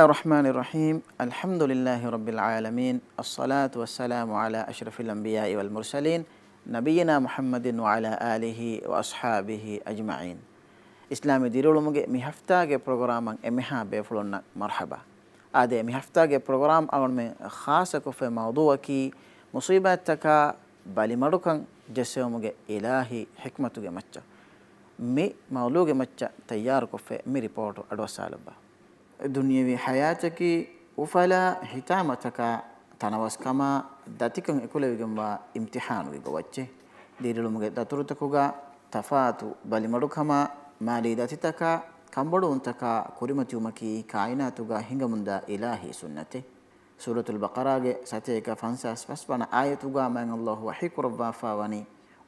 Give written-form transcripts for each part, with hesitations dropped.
الله الرحمن الرحيم الحمد لله رب العالمين الصلاة والسلام على أشرف الأنبياء والمرسلين نبينا محمد وعلى آله وأصحابه أجمعين إسلام ديرولمගේ මේ හෆ්තාගේ ප්‍රෝග්‍රෑම් එමෙහා බේෆලොන්න මර්හබා ආදේ මේ හෆ්තාගේ ප්‍රෝග්‍රෑම් අවුන් මේ ખાસ කොෆේ මවුදුවකි මුසීබතක බලිමඩුකන් ජෙසෙමුගේ ඉලාහි හික්මතුගේ මච්ච මේ මවුලුගේ මච්ච තයාර කොෆේ මේ රිපෝර්ට් අඩවසාලබා दुनियावी हयातकी उफला हितामतक तनवस्कमा दतिकं एकुलविगंवा इम्तिहान विगवच्चे दीरलुमुगे दतुरुतकुगा तफातु बलिमडुकमा माली दतितक कंबडु उंतक कुरिमतियुमकी कायनातुगा हिंगमुंदा इलाही सुन्नते सूरतुल बकरागे सतेक फंसास फस्पना आयतुगा मन अल्लाह वही कुरवाफावनी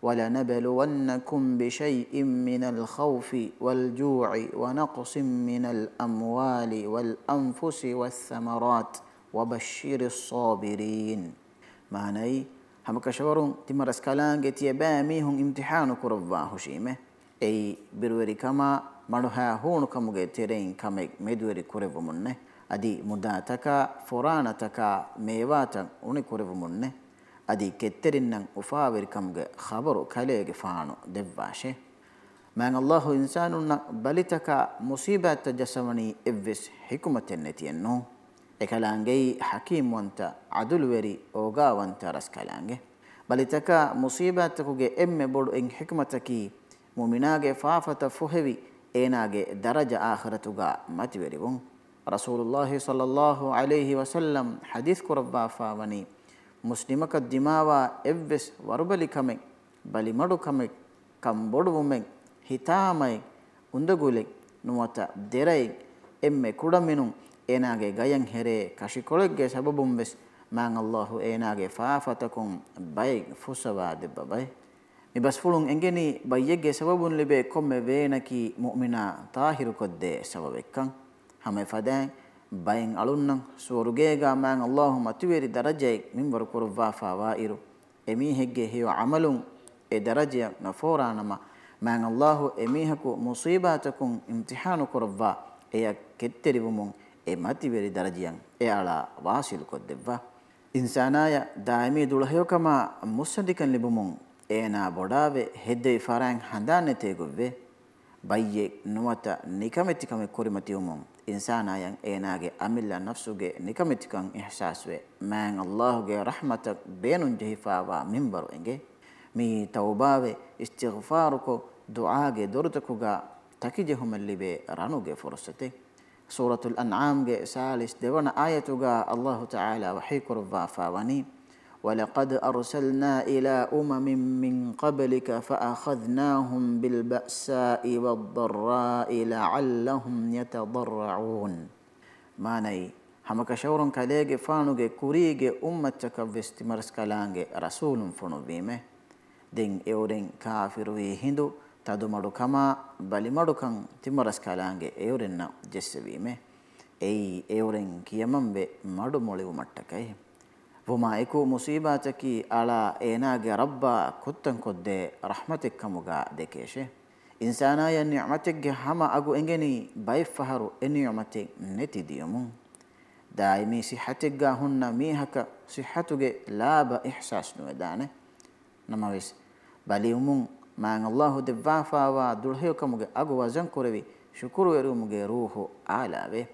ولنبلونكم بشيء من الخوف والجوع ونقص من الأموال والأنفس والثمرات وبشر الصابرين معنى هم كشورون تمرس كلام تيباميهم امتحان كرباه شيمه أي بروري كما مرها هون كمجة ترين كمك مدوري كربمنه أدي مداتك فرانتك ميواتك وني كربمنه adi ketterinan ufaawirkamge khabaru kalege faanu devwashe man allah insanunna balitaka musibat jasamani evves hikmaten netienno ekalange hakim wanta adul weri oga wanta raskalange balitaka musibatuge emme bodu en hikmataki mu'minage faafata fuhevi enage daraja akhiratuga matiwerigun rasulullah sallallahu alaihi wasallam hadith kurabba faawani मुस्लिमक दिमावा एव्वेस वरबली कमे बलिमडु कमे कंबोडुमें हितामय उंदगुले नुवता देरई एम्मे कुडमिनु एनागे गयं हेरे कशिकोळगे सबबुंवेस मां अल्लाह एनागे फाफतकुं बय फुसवा देबबय मिबस फुलुं एंगेनी बयगे सबबुन लिबे कोम्मे वेनकी मुमिना ताहिरु कोद्दे सबबेक्कं हमे फदे bayin alunnan surugeega man Allahu matiweri darajay minbar kurwa fawairu emihegge hiyo amalun e darajaya naforanama man Allahu emihaku musibatakum imtihanu kurwa eya ketterivumun e matiweri darajayan e ala wasil koddevva insanaya daimi dulhayokama musadikan libumun ena bodave hedde farang handanete govve bayye nuwata nikametikame kurimatiumun insanayan enage amilla nafsuge nikametikan ihsaswe man Allahge rahmatak beenun jehifawa minbaru enge mi tawbawe istighfaruko duaage dorutakuga takijehumallibe ranuge fursate suratul an'am ge salis devana ayatuga Allah ta'ala wahikurwa fawani ولقد أرسلنا إلى من قبلك فأخذناهم بالبأساء والضراء لعلهم يتضرعون ماني همك شورن كاليج فانوج كوريج أمتك فيستمرس كلانج رسول فنو بيمه دين إورين كافر ويهندو تدمرو كما بلمرو كان تمرس كلانج إورين جس بيمه أي إورين كيمن بمرو مولي ومتكاي وما يكو مصيباتكي على إناج ربا كتن كده رحمتك كمجا دكيشه إنسانا ينعمتك هما أجو إنجني بايفهرو النعمتك نتديمون دائمي صحتك هن ميهك صحتك لا بإحساس نودانه نماويس باليومون ما الله دفافا ودلهيو كمجا أجو وزن كروي شكر ويرومجا روحه علاوه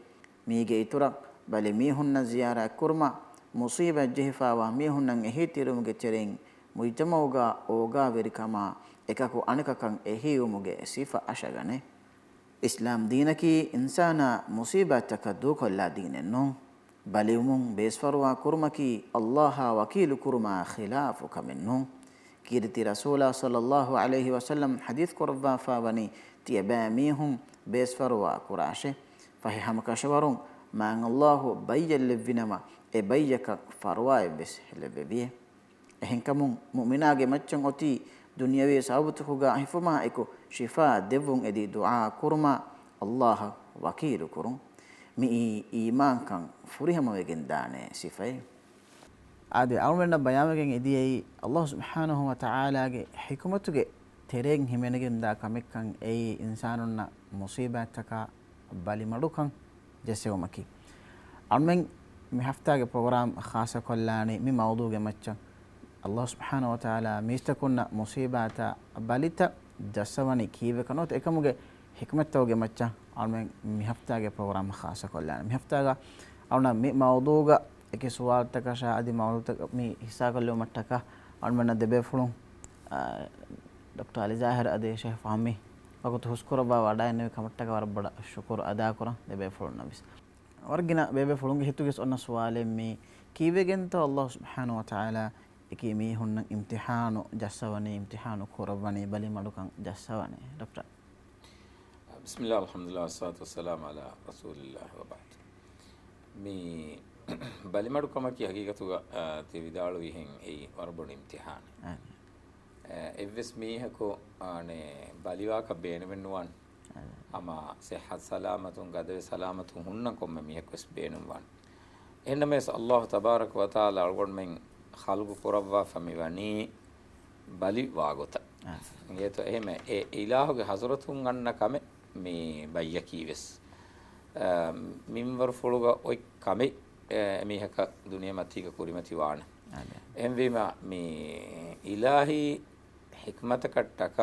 ميجي ترى بالي ميهن زيارة كرما मुसीबत जेहफावा मेहुन्नं एही तिरुमुगे चेरें मुइतमौगा ओगा वेरिकमा एकको अनककं एही उमुगे सिफा अशगने इस्लाम दीनकी इंसाना मुसीबतक दुखल्ला दीनेन्नो बलिउमुं बेसफरवा कुरमकी अल्लाह वकील कुरमा खिलाफु कमिन्नो कीर्ति रसूला सल्लल्लाहु अलैहि वसल्लम हदीस कुरवा फावनी तियबामीहुं बेसफरवा कुराशे फहि हम कशवरुं मान अल्लाह बय्यल लिविनमा e bayyaka farwa bes helebebe ehenkamun mu'minage maccan oti dunyawi sabutuga hifuma eko shifa devun edi dua kurma Allah wakil kurun mi iman kan furihama wegen dane sifai ade awmenna bayamagen ediyei Allah subhanahu wa ta'ala ge hikmatuge tereng himenegen da kamekkan ei insanunna musibataka balimadukan jesewmaki අන්මෙන් මේ හෆ්තාගේ programme ખાસ කොල්ලානි මේ මවුදුගේ මච්චන් අල්ලාහ් සුබ්හානහු වතාලා මිස්තකුන්න මුසීබාත බලිත ජස්සවනි කීව කනොත් එකමුගේ හික්මත්තෝගේ මච්චන් අන්මෙන් මේ හෆ්තාගේ programme ખાસ කොල්ලානි මේ හෆ්තාගා අවුන මේ මවුදුගා එකේ සුවාල්තක ශාදි මවුදුක මේ හිසාකල්ලෝ මට්ටක අන්මන දෙබේ ෆුලුන් doctor Ali ज़ाहिर आदेश है फ़ाहमी वक़्त हुस्कुर बा वाड़ा इन्हें कमट्टा का वरबड़ा शुक्र अदा करा बेबे फुल नबिस और गिना बेबे फुलुंगे हितु किस अन्ना सवाले में कीवे गिनता अल्लाह सुब्हानहु व तआला इकी में हुन्न इम्तिहानो जस्सवने इम्तिहानो खुरबने बलि मडुकं जस्सवने डॉक्टर बिस्मिल्लाह अल्हम्दुलिल्लाह वस्सलातु वस्सलामु अला रसूलिल्लाह व बाद මේ බලි මඩුකම කී හකීකතුග තිවිදාළු විහෙන් ඒ වරබොණ ඉම්තිහාන එවස් මීහකෝ අනේ බලිවාක බේනවෙන්නුවන් අම සහත් සලාමතුන් ගදවේ සලාමතුන් හුන්න කොම්ම මීහකස් බේනුවන් එන්නමස් අල්ලාහ් තබාරක ව තාලා අල්ගොන් මෙන් ඛල්ගු කුරවවා ෆමිවනි බලි වාගොත ඒත එහෙම ඒ ඉලාහුගේ හසරතුන් ගන්න කම මේ බයිය කීවස් මින්වර ෆොලුග ඔයි කම මීහක දුනිය මතික කුරිමති වාන එම්වීම මේ ඉලාහි හික්මත කට්ටක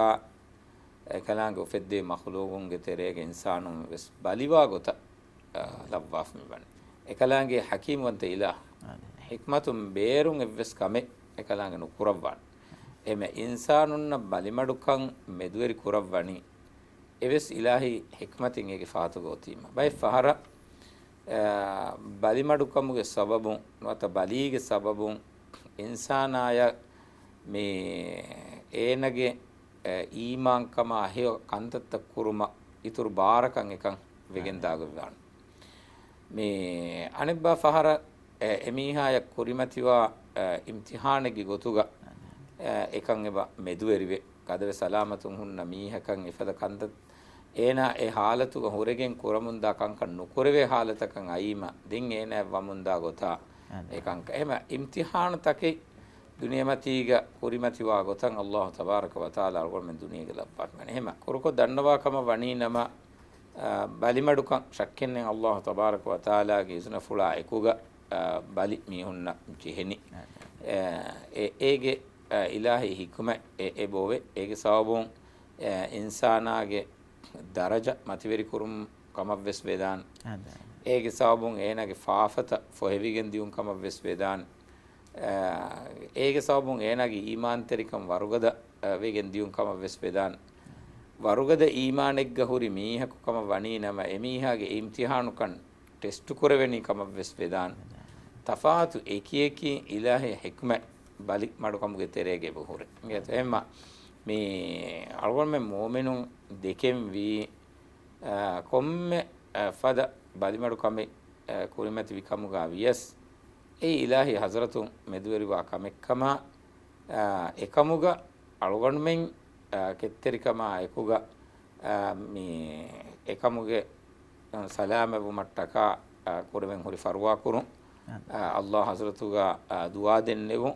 එකලංග උෆෙද්දේ මඛලූගුන්ගේ තෙරේගේ ඉන්සානුන් වෙස් බලිවා ගොත ලබ්වාෆ් මිබන් එකලංගේ හකීම් වන්ත ඉලා හික්මතුම් බේරුන් එවස් කමෙ එකලංග නුකුරවන් එමෙ ඉන්සානුන්න බලිමඩුකන් මෙදුවරි කුරවණි එවස් ඉලාහි හික්මතින් ඒගේ ෆාතු ගෝතීම බයි ෆහර බලිමඩුකමුගේ සබබුන් නොත බලීගේ සබබුන් ඉන්සානාය මේ ඒනගේ ඊමාංකම අහිය කන්තත්ත කුරුම ඉතුරු බාරකන් එකන් වෙගෙන් දාගවන්න මේ අනිබ්බා ෆහර එමීහාය කුරිමතිවා ඉම්තිහානෙගි ගොතුග එකන් එබ මෙදුවරිවේ කදව සලාමතුන් හුන්න මීහකන් ඉෆද කන්තත් ඒනා ඒ හාලතුක හොරගෙන් කුරමුන්දා කංකන් නුකුරවේ හාලතකන් අයිම දින් ඒනා වමුන්දා ගොතා එකන් එහෙම ඉම්තිහාන තකේ දුනියමතිග කුරිමතිවා ගොතන් අල්ලාහ් තබාරක ව තාලා අල්ගොන් මෙන් දුනියග ලබ්බක් මන එහෙම කුරුකො දන්නවා කම වණීනම බලිමඩුකන් ශක්කෙන්නේ අල්ලාහ් තබාරක ව තාලාගේ ඉස්න ෆුලා එකුග බලි මිහුන්න ජෙහෙනි ඒගේ ඉලාහි හිකුම ඒ බෝවේ ඒගේ සවබොන් ඉන්සානාගේ දරජ මතිවරි කුරුම් කමවස් වේදාන් ඒගේ සවබොන් ඒනගේ ෆාෆත ෆොහෙවිගෙන් දියුන් කමවස් වේදාන් ඒගේ සවබොන් ඒනගේ ඊමාන්තරිකම් වරුගද වේගෙන් දියුන් කමවස් වේදාන් වරුගද ඊමානෙග්ග හුරි මීහකුකම වණී නම එමීහාගේ ඉම්තිහානුකන් ටෙස්ට් කරවෙනි කමවස් වේදාන් තෆාතු ඒකීකී ඉලාහි හික්ම බලි මඩුකමුගේ තෙරේගේ බහුරේ නේද එම්ම මේ අල්ගොන් මේ මොමිනුන් දෙකෙන් වී කොම්මෙ ෆද බලි මඩුකමේ කුරිමති විකමුගා වියස් ඒ ඉලාහි හසරතුන් මෙදුවරිවා කමෙක්කම එකමුග අල්ගොන් මෙන් කෙත්තරිකම එකුග මේ එකමුගේ සලාම වුමට්ටක කුරෙන් හොරි ෆරුවා කුරුන් අල්ලාහ් හසරතුගා දුවා දෙන්නෙවු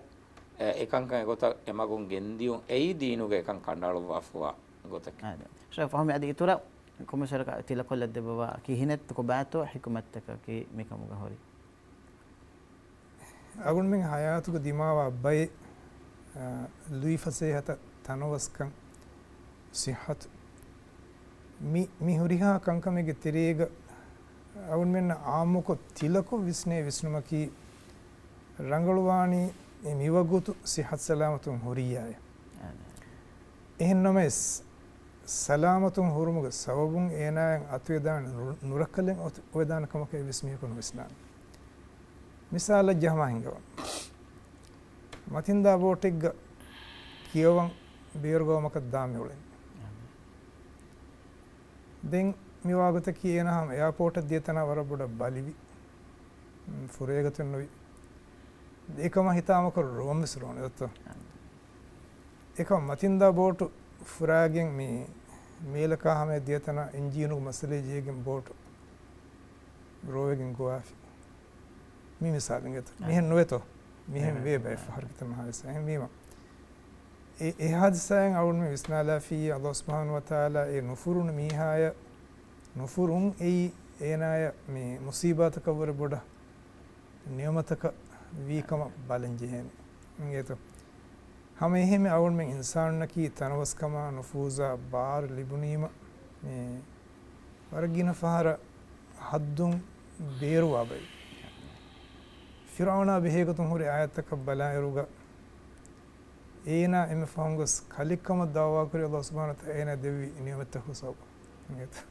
එකංකන් ගොත එමගුන් ගෙන්දියුන් එයි දීනුගේ එකං කණ්ඩාලු වෆුවා ගොතක شوف فهم ادي ترى كم شركه تلا كل الدبوا كي هنت كباتو حكمتك كي ميكم غوري اقول من حياتك دماغ باي لوي فسيحه تنوسكن صحت مي هوريها كنكمගේ තිරේග اقول من ආමුක තිලකෝ විස්නේ විස්නුමකි රංගලවාණී මේ මිවගුතු සිහත් සලාමතුන් හොරියාය එහෙන්නමස් සලාමතුන් හොරුමුග සවබුන් ඒනායන් අත්වේදාන නුරකලෙන් ඔයදාන කමක විස්මියකුන විස්නාන මිසාල ජහමහින්ගව මතින්දා බෝටෙග්ග කියවන් බේර්ගෝමක දාමියුලෙන් දෙන් මිවාගත කියනහම එයාපෝට දියතන වරබොඩ බලිවි ෆුරේගතන් නොවි ඒකම හිතාමක රෝම විසරෝන දත්ත ඒකම මතින්දා බෝටු ෆුරාගෙන් මේ මේලකාහම දියතන එන්ජිනුක මසලේ ජීගෙන් බෝටු රෝවෙගෙන් ගෝාෆි මේ මිසාලෙන් ගත මෙහෙන් නොවේතෝ මෙහෙන් වේ බයි ෆහර්කිත මහවස එහෙන් වීම ඒ හදිසයන් අවුන් මේ විස්නාලාෆී අල්ලාහ් සුබ්හානහු වතාලා ඒ නුෆුරුන මීහාය නුෆුරුන් ඒ ඒනාය මේ මුසීබත කවර බොඩ නියමතක වීකම බලෙන් ජෙහෙන නේද හැම එහෙම අවුල් මෙන් ඉන්සාන්නකී තනවස්කම නුෆූසා බාර් ලිබුනීම මේ වරගින ෆහර හද්දුන් බේරුවා බයි ෆිරාවනා බෙහෙගතුන් හොරේ ආයතක බලායරුග ඒනා එම ෆංගස් කලිකම දාවා කරේ අල්ලාහ් සුබ්හානහු තාලා දෙවි නියමත හුසබ නේද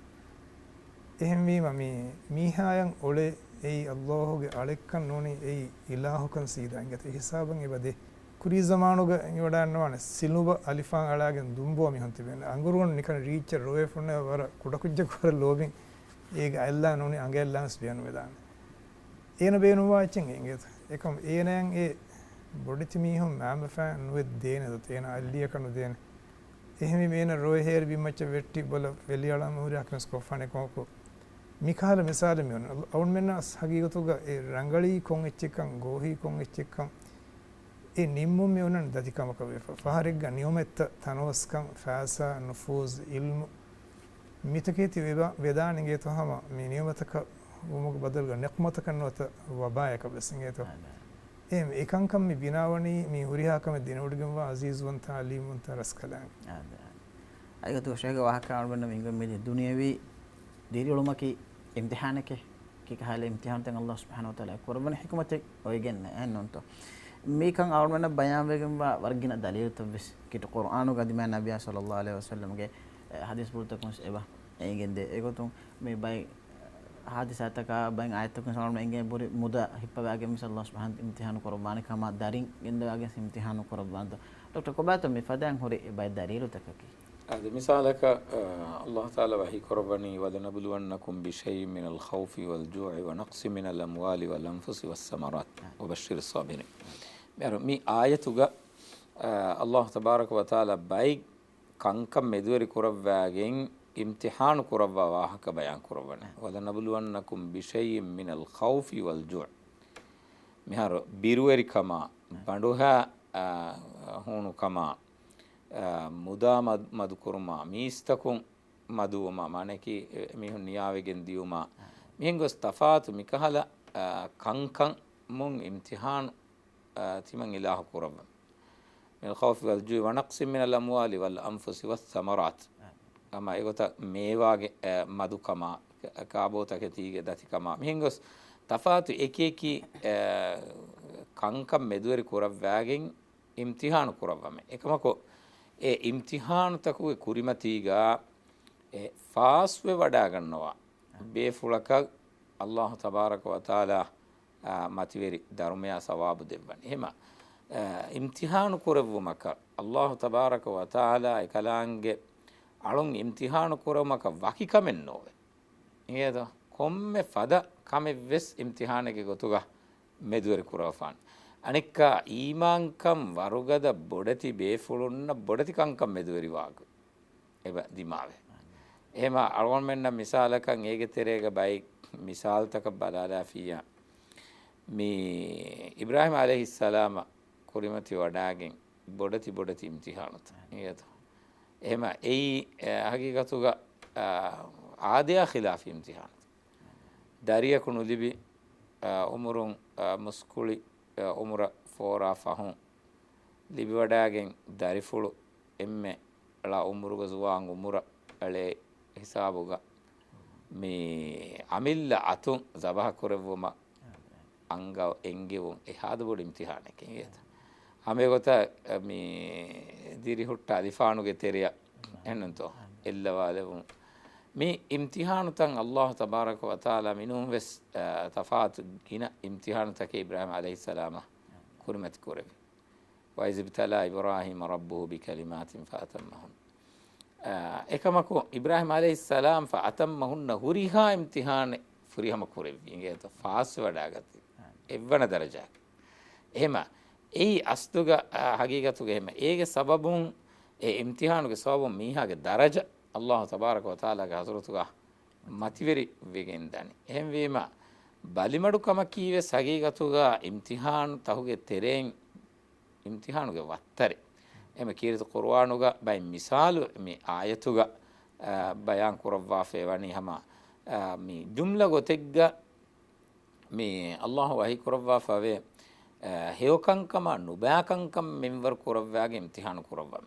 එහෙම වීම මේ මීහායන් ඔලේ ඒ අල්ලාහ්ගේ අලෙක්කන් නොනේ ඒ ඉලාහුකන් සීදාංගත හිසාබන් එබදේ කුරී zamanuga ඉවඩන්නවන සිලුබ අලිෆාන් අලාගෙන් දුම්බෝ මිහන් තිබෙන අඟුරුන් නිකන් රීච් රෝවේ ෆොන්න වර කුඩ කුජ්ජ කර ලෝබින් ඒක අල්ලා නොනේ අඟෙල්ලාස් බියන වෙදාන ඒන බේනු වාචෙන් එංගෙත එකම ඒනයන් ඒ බොඩිති මිහුම් මෑම ෆෑන් නුවෙ දේනද තේන අල්ලිය කනු දේන එහෙම මේන රෝය හේර් බිමච්ච වෙට්ටි බල වෙලියලා මුරියක් නස් කොෆානේ කොකෝ මිකාල මිසාල මෙන්න අවුන් මෙන්න හගීගතුග ඒ රංගලී කොන් එච්චකන් ගෝහි කොන් එච්චකන් ඒ නිම්මුම් මෙවනන් දතිකමක වේ ෆහරිග්ග නියමෙත් තනවස්කම් ෆාසා නුෆූස් ඉල්මු මිතකේති වේදානිගේ තහම මේ නියමතක උමුග බදල්ග නක්මතක නොත වබායක බසින්ගේ තෝ එම් එකංකම් මේ බිනාවණී මේ හුරියාකම දිනෝඩගම අසීස් වන්ත අලීම් වන්ත රස්කලන් අයගතු ශේක වහකාන බන්න මින්ග මේ දුනියවි දීරියලුමකි ඉම්තිහානකේ කික හාල ඉම්තිහාන තන් අල්ලාහ් සුබ්හානහු තාලා කුර්බන හිකමත ඔයගෙන් එන්නොන්තෝ මේකන් අවුන බයන් වේගම් වර්ගින දලීල් තබස් කිට කුර්ආනු ගදිම නබිය සල්ලල්ලාහු අලයිහි වසල්ලම් ගේ හදීස් පුරතකුස් එබා එගෙන් දෙ ඒගොතුන් මේ බයි හාදිසාතක බයන් ආයතකුන් සමරම එගෙන් බුරි මුදා හිප්පවාගේ මිස අල්ලාහ් සුබ්හාන ඉම්තිහාන කුර්බාන කම දරින් ගෙන්දවාගේ ඉම්තිහාන කුර්බාන ඩොක්ටර් කොබාත මේ ෆදන් හොරි බයි දලීල් තකකි هذا مثالك الله تعالى وحي كربني ولنبلونكم بشيء من الخوف والجوع ونقص من الأموال والأنفس والثمرات وبشر الصابرين مي آيتك الله تبارك وتعالى باي كانكم مدوري كربواغين امتحان كربوا واهك بيان كربنا ولنبلونكم بشيء من الخوف والجوع مهار بيروير كما بندوها هونو كما මුදා මදු කුරුමා මීස්තකුන් මදුවමා මානකි මිහුන් නියාවෙගෙන් දියුමා මිහෙන් ගොස් තෆාතු මිකහල කංකං මුන් ඉම්තිහාන් තිමන් ඉලාහ කුරබ මිල් ඛෞෆ් වල් ජූ වනක්ස් මින අල් අම්වාලි වල් අන්ෆුස් වස් සමරාත් අම ඒගොත මේවාගේ මදුකමා කාබෝතක තීගේ දතිකමා මිහෙන් ගොස් තෆාතු එකේකි කංකම් මෙදුවරි කුරබ වෑගෙන් ඉම්තිහාන් කුරබම එකමකෝ ඒ ඉම්තිහාන තකුවේ කුරිමතීගා ඒ ෆාස්වේ වඩා ගන්නවා බේෆුලක අල්ලාහ් තබාරක වතාලා මතිවරි ධර්මයා සවාබු දෙවන්නේ එහෙම ඉම්තිහාන කුරවුමක අල්ලාහ් තබාරක වතාලා එකලාංගේ අලුන් ඉම්තිහාන කුරවුමක වකිකමෙන් නොවේ නේද කොම්මේ ෆද කමෙ වෙස් ඉම්තිහානගේ ගොතුගා මෙදුවරි කුරවෆාන් අනික ඊමාංකම් වරුගද බොඩති බේෆුලුන්න බොඩති කංකම් මෙදුවරි වාග එබ දිමාවේ එහෙම අලුන් මෙන්න මිසාලකන් ඒගේ තෙරේක බයි මිසාල්තක බලාලා ෆියා මේ ඉබ්‍රාහීම අලයිහිස්සලාම කුරිමති වඩාගෙන් බොඩති ඉම්තිහානත නේද එහෙම ඒ හකීකතුග ආදයා ඛිලාෆ ඉම්තිහානත දරියකුණු ලිබි උමුරුන් මුස්කුලි උමුර ෆෝරා ෆහුන් ලිබි වඩාගෙන් දරිෆුළු එම්මෙ ලා උමුරුග සුවාන් උමුර අලේ හිසාබුග මේ අමිල්ල අතුන් සබහ කරවම අංගව එංගෙවුන් එහාද බොඩ ඉම්තිහානකින් ඒත හැම ගොත මේ දිරි හුට්ට අලිෆානුගේ තෙරිය එන්නතෝ එල්ලවාලවුන් මේ ඉම්තිහාන තන් අල්ලාහ් තබාරක වතාලා මිනුම් වෙස් තෆාත් ගින ඉම්තිහාන තක ඉබ්‍රාහීම අලයිහිස්සලාම කුරිමත් කුරෙවි වයිස්බතලා ඉබ්‍රාහීම රබ්බුහු බිකලිමාතින් ෆඅතම්මහුන් එකමකෝ ඉබ්‍රාහීම අලයිහිස්සලාම් ෆඅතම්මහුන් හුරිහා ඉම්තිහාන ෆුරිහම කුරෙවි ඉංගේත ෆාස් වඩාගති එවන දරජා එහෙම ඒ අස්තුග හගීගතුග එහෙම ඒගේ සබබුන් ඒ ඉම්තිහානුගේ සබබුන් මීහාගේ දරජා අල්ලාහ් තබාරක වතාලාගේ හසරතුගා මතිවරි වෙගෙන් දනි එහෙම වීම බලිමඩුකම කීවේ සගීගතුගා ඉම්තිහාන් තහුගේ තෙරෙන් ඉම්තිහානුගේ වත්තරේ එහෙම කීරිත කුර්ආනුගා බයි මිසාලු මේ ආයතුගා බයන් කුරවා ෆේවනි හම මේ ජුම්ලා ගොතෙග්ග මේ අල්ලාහ් වහී කරවවා ෆාවේ හේවකංකම නුබෑකංකම් මෙන්වර් කරවවාගේ ඉම්තිහාන කරවවා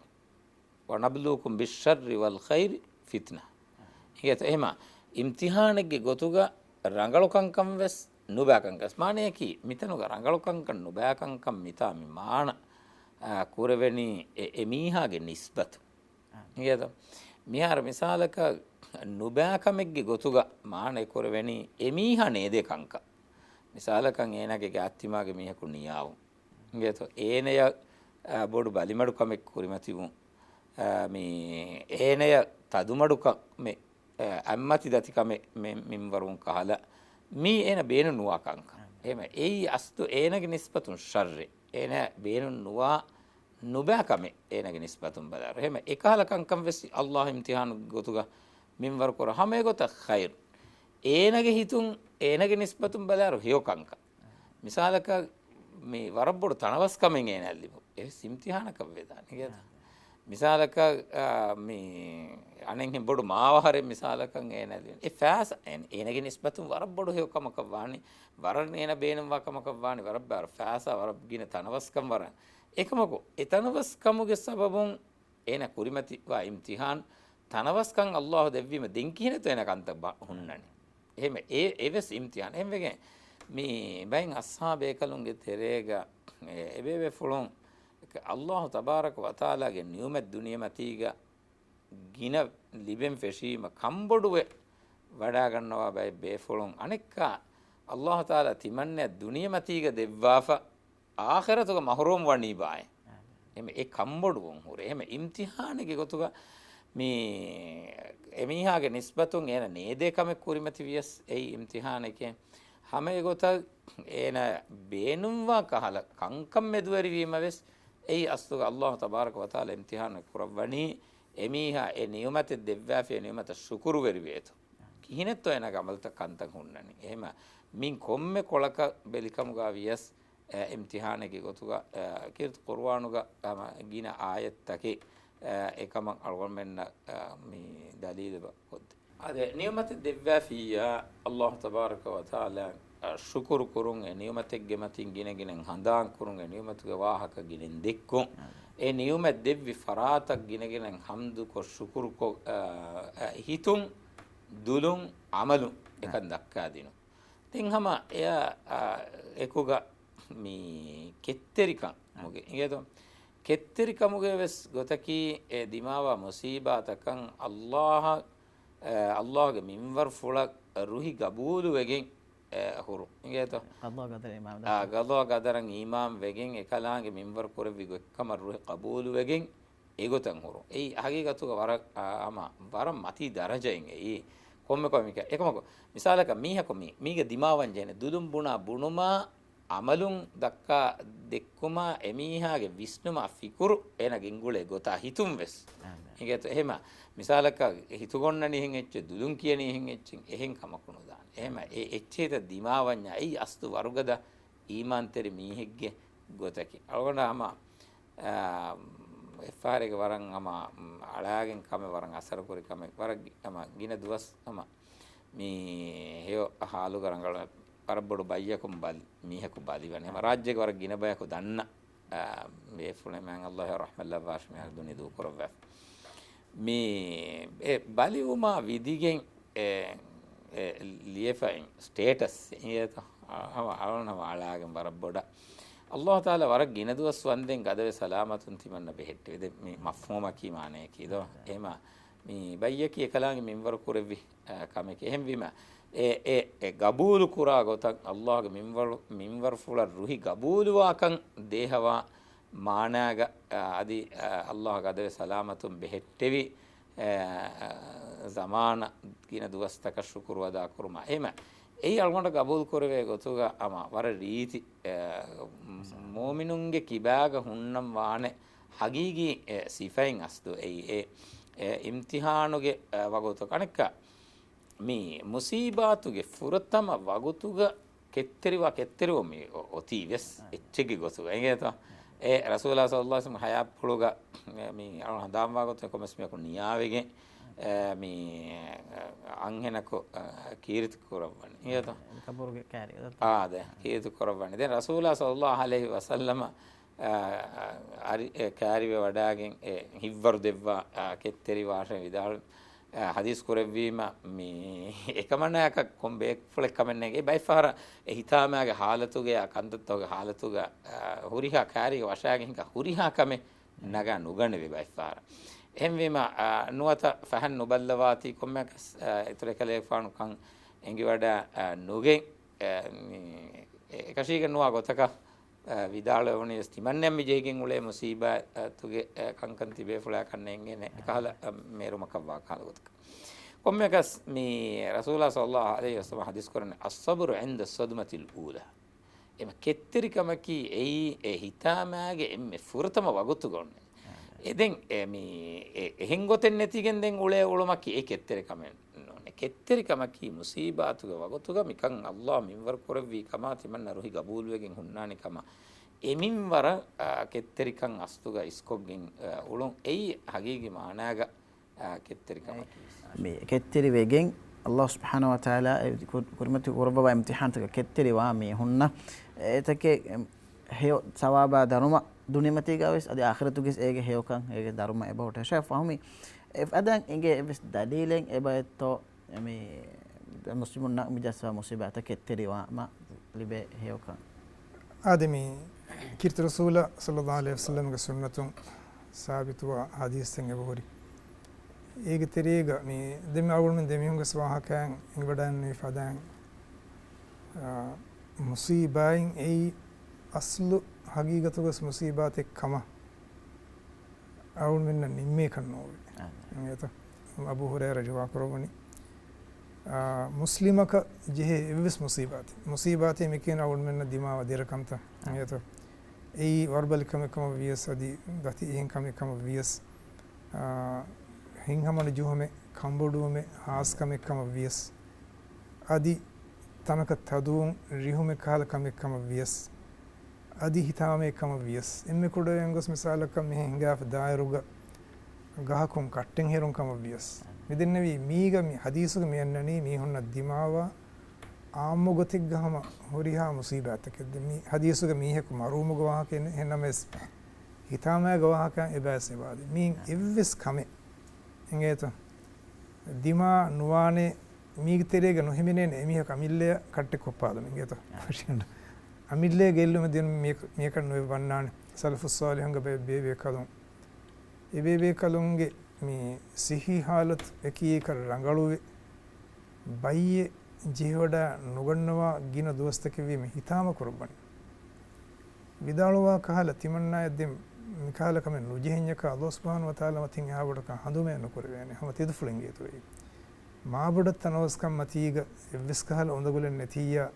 වනබ්ලූකුම් බිෂර්රි වල් ඛෛරි ෆිත්නා හියත එහෙම ඉම්තිහානෙගේ ගොතුග රංගලකංකම් වෙස් නුබෑකංකස් මානයකි මිතනුග රංගලකංකම් නුබෑකංකම් මිතාමි මාන කුරවෙනි එමීහාගේ නිස්බතු හියත මිහාර මිසාලක නුබෑකමෙක්ගේ ගොතුග මාන කුරවෙනි එමීහා නේදකංක මිසාලකන් ඒනගේ අත්තිමාගේ මිහකු නියාවු හියත ඒනය බොඩු බලිමඩුකමෙක් කුරිමතිවුන් මේ ඒනය තදුමඩුක මේ අම්මති දතිකම මින්වරුන් කහලා මී එන බේනු නුවාකංක එහෙම එයි අස්තු ඒනගේ නිස්බතුන් ශර්රේ එන බේනු නුවා නුබෑකම ඒනගේ නිස්බතුන් බදාර එහෙම එකහලකංකම් වෙසි අල්ලාහ් ඉම්තිහාන ගොතුග මින්වර කර හැම ගොත ඛෛර් ඒනගේ හිතුන් ඒනගේ නිස්බතුන් බදාර හියෝකංක මිසාලක මේ වරබ්බොඩ තනවස්කමෙන් ඒනල්ලිමු ඒ ඉම්තිහානක වේදාන නේද මිසාලක මේ අනෙන් බොඩු මාවහරෙන් මිසාලකන් ඒනලින් ඒ ෆෑස් ඒනගේ නිස්බතුන් වරබ්බොඩ හියෝකමක වානි වරනේන බේනම් වකමක වානි වරබ්බාර ෆෑස වරබ්ගින තනවස්කම් වර එකමකෝ ඒ තනවස්කමුගේ සබබුන් ඒන කුරිමති වා ඉම්තිහාන් තනවස්කම් අල්ලාහ් දෙවීම දෙන් කිනත එන කන්ත හුන්නනි එහෙම ඒවස් ඉම්තිහාන් එහෙම වෙගේ මේ බයින් අස්හාබේ කලුන්ගේ තෙරේග එබේ ෆුලොන් අල්ලාහ් තබාරක වතාලාගේ නියමත් දුනියමතිග ගින ලිබෙන් ෆෙෂීම කම්බොඩුවේ වඩා ගන්නවා බයි බේෆොලොන් අනෙක්කා අල්ලාහ් තාලා තිමන්නේ දුනියමතිග දෙවවාෆ ආඛිරතුක මහරූම් වණී බාය එමෙ ඒ කම්බොඩුවන් හොරේ එමෙ ඉම්තිහානෙගේ ගොතුක මේ එමිහාගේ නිස්බතුන් එන නේදේකම කුරිමති වියස් ඒ ඉම්තිහානකේ හැම ගොත එන බේනුම්වා කහල කංකම් මෙදුවරි වීම වෙස් ඒ අස්තුක අල්ලාහ් තබාරක වතාලා ඉම්තිහාන කුරවණී එමිහා ඒ නියමත දෙව්වාෆේ නියමත ශුකුරු වෙරි වේතු කිහිනෙත් එන ගමල්ත කන්තන් හුන්නනි එහෙම මින් කොම්මෙ කොලක බෙලිකමුගා වියස් ඉම්තිහානගේ ගොතුක කීර්ත කුර්ආනුගා ගින ආයත්තකේ එකම අල්ගොමෙන්න මේ දලීල බොත් අද නියමත දෙව්වාෆියා අල්ලාහ් තබාරක වතාලා ශුකුරු කුරුන් ඒ නියමතෙක්ගේ මතින් ගිනගෙන හඳාන් කුරුන් ඒ නියමතුගේ වාහක ගිනෙන් දෙක්කොන් ඒ නියමත් දෙව්වි ෆරාතක් ගිනගෙන හම්දු කො ශුකුරු කො හිතුම් දුලුම් අමලු එකක් දක්කා දිනු තින් හැම එය එකුග මේ කෙත්තරිකම් මොගේ ඉගේතෝ කෙත්තරිකමුගේ වෙස් ගොතකි ඒ දිමාවා මුසීබාතකන් අල්ලාහගේ මින්වර් ෆුලක් රුහි ගබූලු වෙගෙන් හුරු ඉගේතෝ ගදෝ ගදරන් ඊමාම් වෙගෙන් එකලාගේ මින්වර් කුරවි ගොක්කම රුහි ගබූලු වෙගෙන් ඒගොතන් හුරු ඒ හගීගතුක වර වර මති දරජයෙන් ඒ කොම්ම කොමික එකමක මිසාලක මීහකො මීගේ දිමාවන් ජන දුදුම් බුණා බුණුමා අමලුන් දක්කා දෙක්කුමා එමීහාගේ විස්නුමා ෆිකුරු එන ගින්ගුලේ ගොතා හිතුම් වෙස් ඉගේතෝ එහෙම මිසාලක හිතුගොන්නනි හින් එච්ච දුදුම් කියනි හින් එච්චින් එහෙන් කමකුණු දාන එහෙම ඒ එච්චේත දිමාවඤ්ඤ අයි අස්තු වරුගද ඊමාන්තරි මීහෙක්ගේ ගොතකි අලගොඩාම එෆාරේක වරන් අම අලාගෙන් කම වරන් අසර කුරි කම වර අම ගින දුවස් අම මේ හේව හාලු කරංගල පරබඩු බයියකුම් බල් මීහකු බලිවනේ එම රාජ්‍යක වර ගින බයකු දන්න මේ ෆුලේ මන් අල්ලාහ් රහමල්ලා වාෂ්මි හදුනි දු කරව මේ බලිවුමා විදිගෙන් ලියෆයින් ස්ටේටස් ඉයත අවනම අලාගෙන් බරබඩ අල්ලාහ් තාලා වර ගින දුවස් වන්දෙන් ගදවේ සලාමතුන් තිමන්න බෙහෙට්ට වෙද මේ මෆ්හූම කීමානේ කීදෝ එහෙම මේ බයියකි එකලාගේ මින්වර කුරෙවි කමක එහෙම වීම ඒ ගබූලු කුරා ගොතක් අල්ලාහගේ මින්වර ෆුල රුහි ගබූලු වාකන් දේහවා මානාග අදි අල්ලාහ් ගදවේ සලාමතුන් බෙහෙට්ටෙවි zamaන කියන දුවස්තක ශුකුර වදා කුරුමා එහෙම ඒ අල්ගොන්ට ගබූල් කරවේ ගොතුග අම වර රීති මෝමිනුන්ගේ කිබෑග හුන්නම් වානේ හගීගී සිෆයින් අස්තු ඒ ඉම්තිහානුගේ වගොතු කණෙක්ක මේ මුසීබාතුගේ ෆුරතම වගුතුග කෙත්තරිව මේ ඔතිවෙස් එච්චෙකි ගොතුග එගේතෝ ඒ රසූලුල්ලාහ් සල්ලල්ලාහු අලයිහි වසල්ලම් හයා පුලුග මේ අර හදාම් වගොතු කොමස්මියකු නියාවෙගේ මේ අංහෙනකෝ කීර්ති කරවන්නේ ඊයත කපුරුගේ කෑරි ආද කීර්ති කරවන්නේ දැන් රසූලා සල්ලල්ලාහු අලයිහි වසල්ලම අරි කෑරිව වඩාගෙන් හිව්වරු දෙව්වා කෙත්තේරි වාෂ විදාල් හදීස් කරවීම මේ එකමනයක කොම්බේක් ෆලෙක් කමන්නේගේ බයිෆාර හිතාමගේ හාලතුගේ කන්දත්තෝගේ හාලතුගේ හුරිහා කෑරිගේ වශයෙන් හුරිහා කමේ නගා නුගණ වේ බයිෆාර එහෙම නුවත ෆහන් නුබල්ලවාති කොම්මක ඉතර කලේ ෆානු කන් එංගි වඩා නුගෙන් එකශීක නුවා ගොතක විදාල වුණේ ස්තිමන්නම් විජේකින් උලේ මුසීබා තුගේ කංකන් තිබේ ෆුලා කන්නේන්නේ නේ කහල මේරුමක වාකාලගොතක කොම්මකස් මේ රසූලා සල්ලල්ලාහු අලයිහි වසල්ලම් හදීස් කරන්නේ අස්සබරු ඉන්ද සද්මතිල් ඌලා එම කෙත්තරිකමකි ඒ හිතාමාගේ එම්මේ ෆුරතම වගුතු ගොන්නේ එදෙන් මේ එහෙන් ගොතෙන් නැතිගෙන් දැන් උලේ උලමකි ඒ කෙත්තරිකම නෝනේ කෙත්තරිකමකි මුසීබාතුග වගතුග මිකන් අල්ලාහ් මින්වර කරවි කමා තිමන්න රුහි ගබූල් වෙගෙන් හුන්නානි කම එමින්වර කෙත්තරිකන් අස්තුග ඉස්කොග්ගෙන් උලොන් එයි හගීගි මානාග කෙත්තරිකම මේ කෙත්තරි වෙගෙන් අල්ලාහ් සුබ්හානහු වතාලා කුර්මති කුර්බව ඉම්තිහාන්තක කෙත්තරි වා මේ හුන්න ඒතකේ හේ සවාබා දරුම දුනිමති ගාවස් අද ආඛිරතුගේ ඒගේ හේවකන් ඒගේ ධර්ම එබවට ෂෙෆ් ෆහමි එෆදන් ඉගේ එවස් දලීලෙන් එබයතෝ මේ මුස්ලිමුන් නම් මිජස්වා මුසිබත කෙත්තරිවා ම ලිබේ හේවකන් ආදමි කිර්ත රසූල සල්ලල්ලාහු අලයිහි වසල්ලම් ගේ සුන්නතුන් සාබිතුවා හදීස්ෙන් එබහොරි ඒගේ තෙරේග මේ දෙම අවුල්මෙන් දෙමිහුන්ගේ ස්වාහකයන් ඉවඩන් ෆදන් මුසීබයින් ඒ අස්ලු හගීගතුගස් මුසීබාත් එක්කම අවුල් මෙන්න නිම්මේ කන්නෝවේ එත අබූ හුරෛරා රජවා කරවනි මුස්ලිමක ජෙහෙ එවස් මුසීබාතේ මෙකින අවුල් මෙන්න දිමාව දිරකම්ත එත ඒ වර්බලිකම කම වියස් අදි ගති එහෙන් කම වියස් හිංහමන ජුහමේ කම්බොඩුවමේ හාස්කම එක්කම වියස් අදි තනක තදුන් රිහුමේ කාලකම එක්කම වියස් අදි හිතාමේ එකම වියස් එම්මේ කුඩ යංගස් මිසාලක මෙ හිඟාෆ දායරුග ගහකුම් කට්ටෙන් හෙරුම් කම වියස් මෙදෙන්නවි මීග මි හදීසුග මෙන්නනි මී හොන්න දිමාව ආම්මු ගතික් ගහම හොරිහා මුසීබාතකෙද මි හදීසුග මීහෙක මරුමුග වාහකෙන එන්නමස් හිතාමේ ගවාහකන් එබැසේ වාදි මී එව්වස් කමේ එංගේත දිමා නුවානේ මීග තෙරේග නොහිමිනේ එමිහ කමිල්ලය කට්ටෙ කොප්පාද මෙංගේත පරිශන අමිල්ලේ ගෙල්ලුම දෙන මේක නොවේ වන්නාන සල්ෆුස් සාලිහංග බේබේ කලුන් එබේබේ කලුන්ගේ මේ සිහි හාලත් එකී කර රංගලුවේ බයියේ ජීවඩ නොගන්නවා ගින දෝස්තක වීම හිතාම කුර්බන් විදාලවා කහල තිමන්නා යද්දෙම් මිකාලකම නුජෙහිඤ්ඤක අල්ලාහ් සුබ්හානහු වතාලා මතින් ආවඩක හඳුමේ නොකරවන්නේ හැම තිදුෆුලෙන් ගියතුයි මාබඩ තනවස්කම් මතීග එවස් කහල හොඳගුලෙන් නැතියා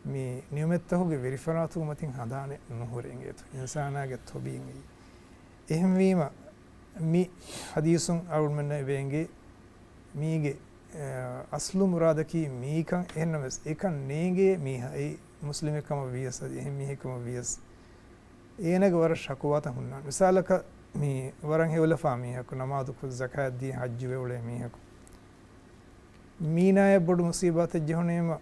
මේ නියමෙත්තහුගේ වෙරිෆරාතුග මතින් හදානේ නොහොරෙන් ගියතු ඉන්සානාගේ තොබින් එහෙම වීම මි හදීසුන් අවුල්මන වෙංගේ මීගේ අස්ලු මුරාදකි මීකන් එන්නමස් එකන් නේගේ මීහයි මුස්ලිමකම වියස් එහෙම මීහකම වියස් ඒනග වර ශකුවත හුන්නා මිසාලක මේ වරන් හෙවල ෆාමීහක නමාදු කුස් සකාත් දී හජ් වෙවලේ මීහක මීනාය බොඩු මුසීබත ජහනේම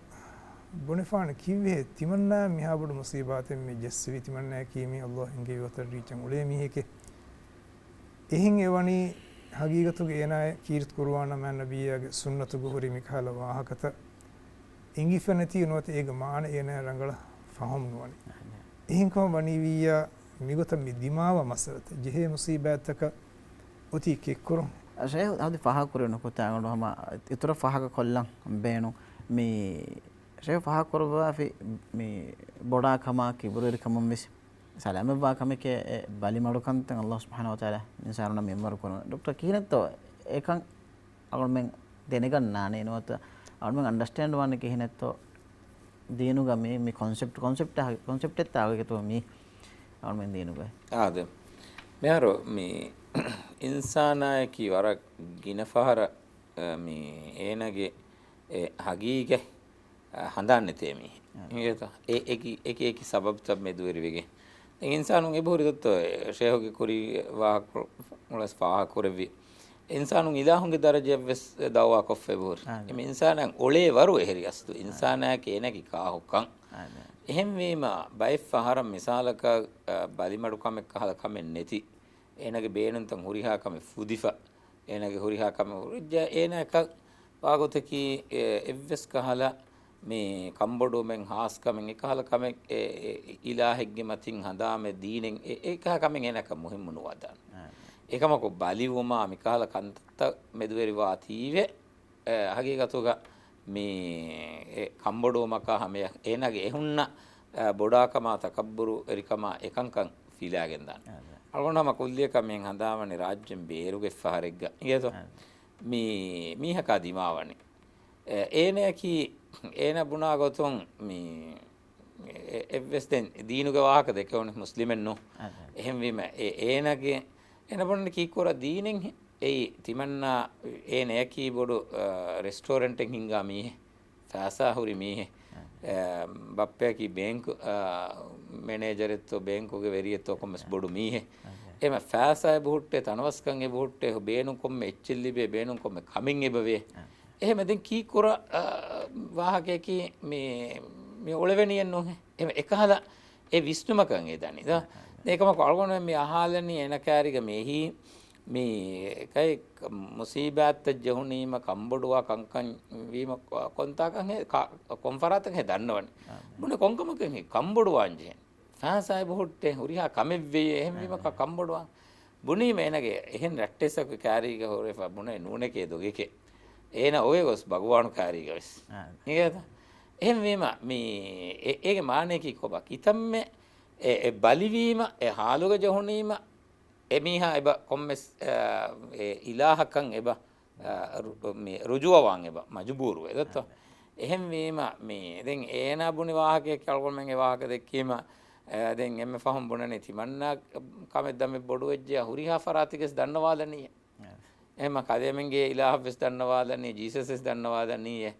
බොනිෆාන කිව්වේ තිමන්නා මිහා බොඩු මුසීබතෙන් මේ ජස්සවි තිමන්නා කීමි අල්ලාහ් හිඟේ වතර රීචන් උලේ මීහකේ එහෙන් එවනි හගීගතුගේ එනාය කීර්ත් කුර්ආන මන් නබියගේ සුන්නතුගේ හොරි මිකාල වාහකත ඉංගිෆනති නොත ඒක මාන එන රංගල ෆහම් නොවනි එහෙන් කොම වනිවියා මිගත මිදිමාව මසරත ජෙහෙ මුසීබතක උති කෙක්කුරු අෂේ හදි ෆහ කුරන කොතාගන හම ඉතර ෆහක කොල්ලන් බේනු මේ ෂේ ෆහ කුරවා මේ බොඩා කමා කිබුරේ කමම් විස සලාම වා කමක බලි මඩුකන්තන් අල්ලාහ් සුබ්හානහු වතාලා නිසාරණ මෙම්මර කරන ડોක්ටර් කීනතෝ ඒකන් අවුල්මෙන් දෙනගන්නානේ නෝත අවුල්මෙන් අන්ඩර්ස්ටෑන්ඩ් වන්න කීනතෝ දේනුග මේ කොන්සෙප්ට් එකත් ආවකතෝ මේ අවුල්මෙන් දේනුග ආද මෙහරෝ මේ ඉන්සානායකි වර ගිනෆහර මේ ඒනගේ හගීගේ හඳන්නේ තේමි මේක ඒකේ සබබ් තබ් මෙදුවරි වෙගේ ඉන්සානුන් එබෝරි දත්ත ෂේහෝගේ කුරි වා මුලස් ෆාහ කුරවි ඉන්සානුන් ඉලාහුන්ගේ දරජය වෙස් දවවා කොෆෙබූර් එම ඉන්සානන් ඔලේ වරු එහෙරි අස්තු ඉන්සානය කේනකි කාහොක්කන් එහෙම වීම බයි ෆහරම් මිසාලක බලිමඩුකමෙක් කහල කමෙන් නැති එනගේ බේනුන්තන් හුරිහාකම ෆුදිෆා එනගේ හුරිහාකම රුජ්ජ එනක වාගොතකි එව්වස් කහලා මේ කම්බොඩුවෙන් හාස්කමෙන් එකහල කමෙක් ඉලාහෙක්ගේ මතින් හදාමේ දීනෙන් එකහ කමෙන් එනක මුහිම්ම නුවදන් ඒකමකො බලිවුමා මිකහල කන්තත්ත මෙදුවරිවා තීවේ හගීගතුග මේ කම්බොඩුවමක හැම එනගේ එහුන්න බොඩාකමා තකබ්බුරු එරිකමා එකංකන් ෆීලාගෙන් දාන අල්ගොනම කුල්ලිය කමෙන් හදාමනේ රාජ්‍යෙන් බේරුගේ ෆහරෙග්ග ඉයතෝ මේ මීහකා දිමාවනේ ඒනකි ඒන බුණා ගොතුන් මේ එවස්තෙන් දීනුගේ වාහක දෙකවන මුස්ලිමෙන් නෝ එහෙම වීම ඒනගේ එන බොන්න කීකෝර දීනෙන් ඒ තිමන්නා ඒන යකී බොඩු රෙස්ටෝරන්ට් එකකින් හින්ගා මීහෙ ෆාසා හුරි මීහෙ බප්පයකි බැංකු මැනේජරෙත්තෝ බැංකුගේ වෙරියත්තෝ කොම්මස් බොඩු මීහෙ එම ෆාසා බුහුට්ටේ තනවස්කන් ඒ බුහුට්ටේ බේනුම් කොම්ම එච්චිල්ලිබේ බේනුම් කොම්ම කමින් එබවේ එහෙම දැන් කීකෝර වාහකයකි මේ ඔලෙවෙනියෙන් නෝ එහෙම එකහලා ඒ විශ්නුමකන් ඒ දන්නේ දා ඒකම කොල්ගොන මේ අහලනි එන කෑරිග මෙහි මේ කයි මුසීබාත් ජහුනීම කම්බොඩුවා කංකන් වීම කොන්තාකන් කොන්ෆරාතක දන්නවනේ මොන කොංකමකන් කම්බොඩුවාන්ජේ ෆාසයි බොහොට්ටේ හුරිහා කමෙව්වේ එහෙම වීම කම්බොඩුවා බුනීම එනගේ එහෙන් රැට්ටෙසක කෑරිග හොරේ බුනේ නූනේකේ දොගේකේ ඒන ඔය ගොස් භගවානු කෑරිග වෙස් නේද එහෙම වීම මේ ඒගේ මානෙකී කොබක් ඉතම්මේ බලිවීම හාලුග ජහුනීම එමිහා එබ කොම්මස් ඉලාහකන් එබ මේ රුජුවවන් එබ මජබූරු එදත්ත එහෙම වීම මේ දැන් ඒන බුනි වාහකයක් කල්කොල්මෙන් ඒ වාහක දෙකීම දැන් එම්ම ෆහම් බුනනේ තිමන්නා කමෙද්ද මේ බොඩු වෙජ්ජ හුරිහා ෆරාතිකස් දන්නවාදනීය එහෙම කදෙමන්ගේ ඉලාහ වෙස් දන්නවාදනීය ජීසස් දන්නවාදනීය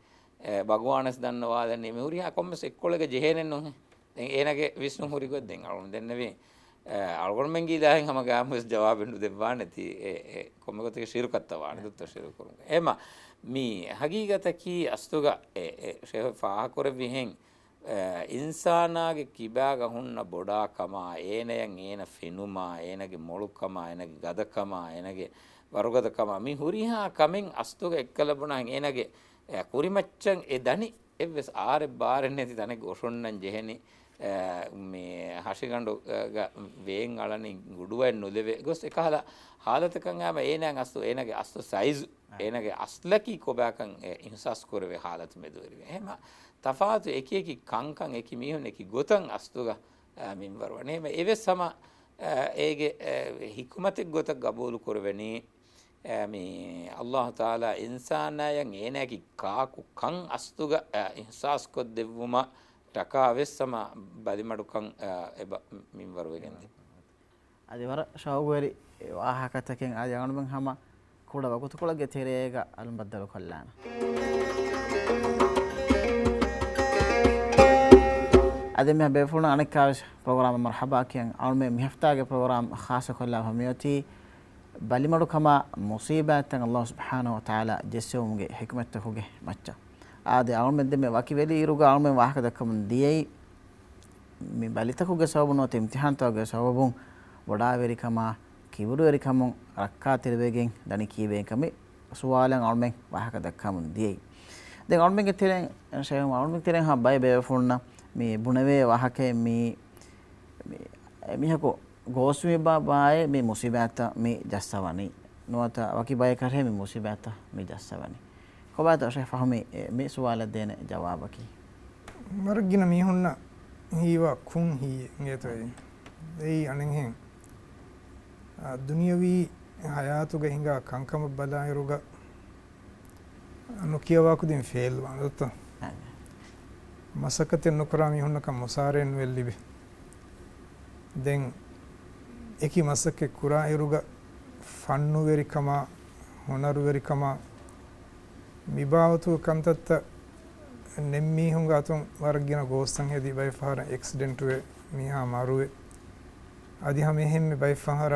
භගවානස් දන්නවාදනීය මේ හුරිහා කොම්මස් එක්කොලක ජෙහෙනෙන් නෝ ඒනගේ විශ්ණු හුරිකොත් දෙන් අලුන් දෙන්නවේ අල්ගොල්මෙන් ගිලාහෙන් හැම ගාමස් ජවාබෙන්නු දෙවා නැති කොම්මකතේ ශිරකත්ත වාන දුත්ත ශිර කරුන් එම මේ හගීගත කී අස්තුග ෂේ ෆාහ කර විහෙන් ඉන්සානාගේ කිබාග හුන්න බොඩා කමා ඒනයන් ඒන ෆිනුමා ඒනගේ මොළුකමා ඒනගේ ගදකමා ඒනගේ වරුගදකමා මේ හුරිහා කමෙන් අස්තුග එක්කලබුණා ඒනගේ කුරිමච්චන් ඒ දනි එවස් ආරේ බාරෙන් නැති තනේ ගොෂොන්නන් ජෙහෙනි මේ හෂිගඬු වේන් අලනි ගුඩුවෙන් නොදෙවේ ගොස් එකහලා හාලතකන් ආම ඒනන් අස්තු ඒනගේ අස්තු සයිස් ඒනගේ අස්ලකි කොබාකන් ඉහසස් කරවේ හාලත මෙදුවරි එහෙම තෆාතු එකකි කංකන් එකි මිහුන් එකි ගොතන් අස්තුග මින්වරවනේ මේ එවස් සම ඒගේ හික්මතෙක් ගොත ගබෝලු කරවෙනි මේ අල්ලාහ් තාලා ඉන්සානයන් ඒනකි කාකු කන් අස්තුග ඉහසස් කොත් දෙවුම ಟಕಾವೆಸ್ಸಮ ಬದಿಮಡುಕಂ ಎಬ ಮಿಂವರುವೆಗೆಂದಿ ಅದಿವರ ಶೌವರಿ ವಾಹಕತಕೆನ್ ಆದಿ ಅಣುಬಂ ಹಮ ಕೂಡ ವಗುತುಕೊಳಗೆ ತೆರೆಗ ಅಲಂ ಬದ್ದಲು ಕೊಲ್ಲಾನ ಅದೆ ಮೆ ಬೆಫುನ ಅನಕಾಶ ಪ್ರೋಗ್ರಾಮ್ ಮರ್ಹಬಾ ಕೆನ್ ಅಣುಮೆ ಮಿಹಫ್ತಾಗೆ ಪ್ರೋಗ್ರಾಮ್ ಖಾಸ ಕೊಲ್ಲಾ ಹಮಿಯತಿ ಬಲಿಮಡುಕಮ ಮುಸೀಬಾತನ್ ಅಲ್ಲಾಹ್ ಸುಬ್ಹಾನಹು ವ ತಆಲಾ ಜೆಸ್ಸುಮ್ಗೆ ಹಿಕ್ಮತ್ತಹುಗೆ ಮಚ್ಚ ආද අනුමෙද්ද මේ වකි වෙලි ඉරුග අනුමෙන් වාහක දක්කම දියයි මේ බලිතකුගේ සවබුනොත් ඉම්තිහාන්තවගේ සවබුන් වඩා වෙරිකම කිවුරු වෙරිකම රක්කා තිරවේගෙන් දනි කීවේකම සුවාලන් අනුමෙන් වාහක දක්කම දියයි දැන් අනුමෙන්ගේ තිරෙන් ෂේම අනුමෙන් තිරෙන් හබ්බයි බේෆුන්න මේ බුණවේ වාහකේ මේ මිහකෝ ගෝස්මි බාබායේ මේ මුසිබාත මේ ජස්සවනි නොත වකි බය කරේ මේ මුසිබාත මේ ජස්සවනි කොබාත ෂේ ෆහමි මේ සුවාල දෙන ජවාබකි මර්ගින මිහුන්න හීවා කුන් හී නේතයි ඒ අනෙන් දුනියවි හයාතුග හිඟා කංකම බලායරුග නොකියවා කුදින් ෆේල් වනත මසකතෙන් නොකරා මිහුන්නක මොසාරෙන් වෙල්ලිබි දැන් එකි මසකේ කුරා ඉරුග ෆන්නු වෙරිකම හොනරු වෙරිකම මිබාවතු කන්තත්ත නෙම්මී හුඟාතුන් වර්ගින ගෝස්සන් හෙදී බයි ෆහර ඇක්සිඩන්ට් වේ මිහා මාරුවේ අදි හැම එහෙම බයි ෆහර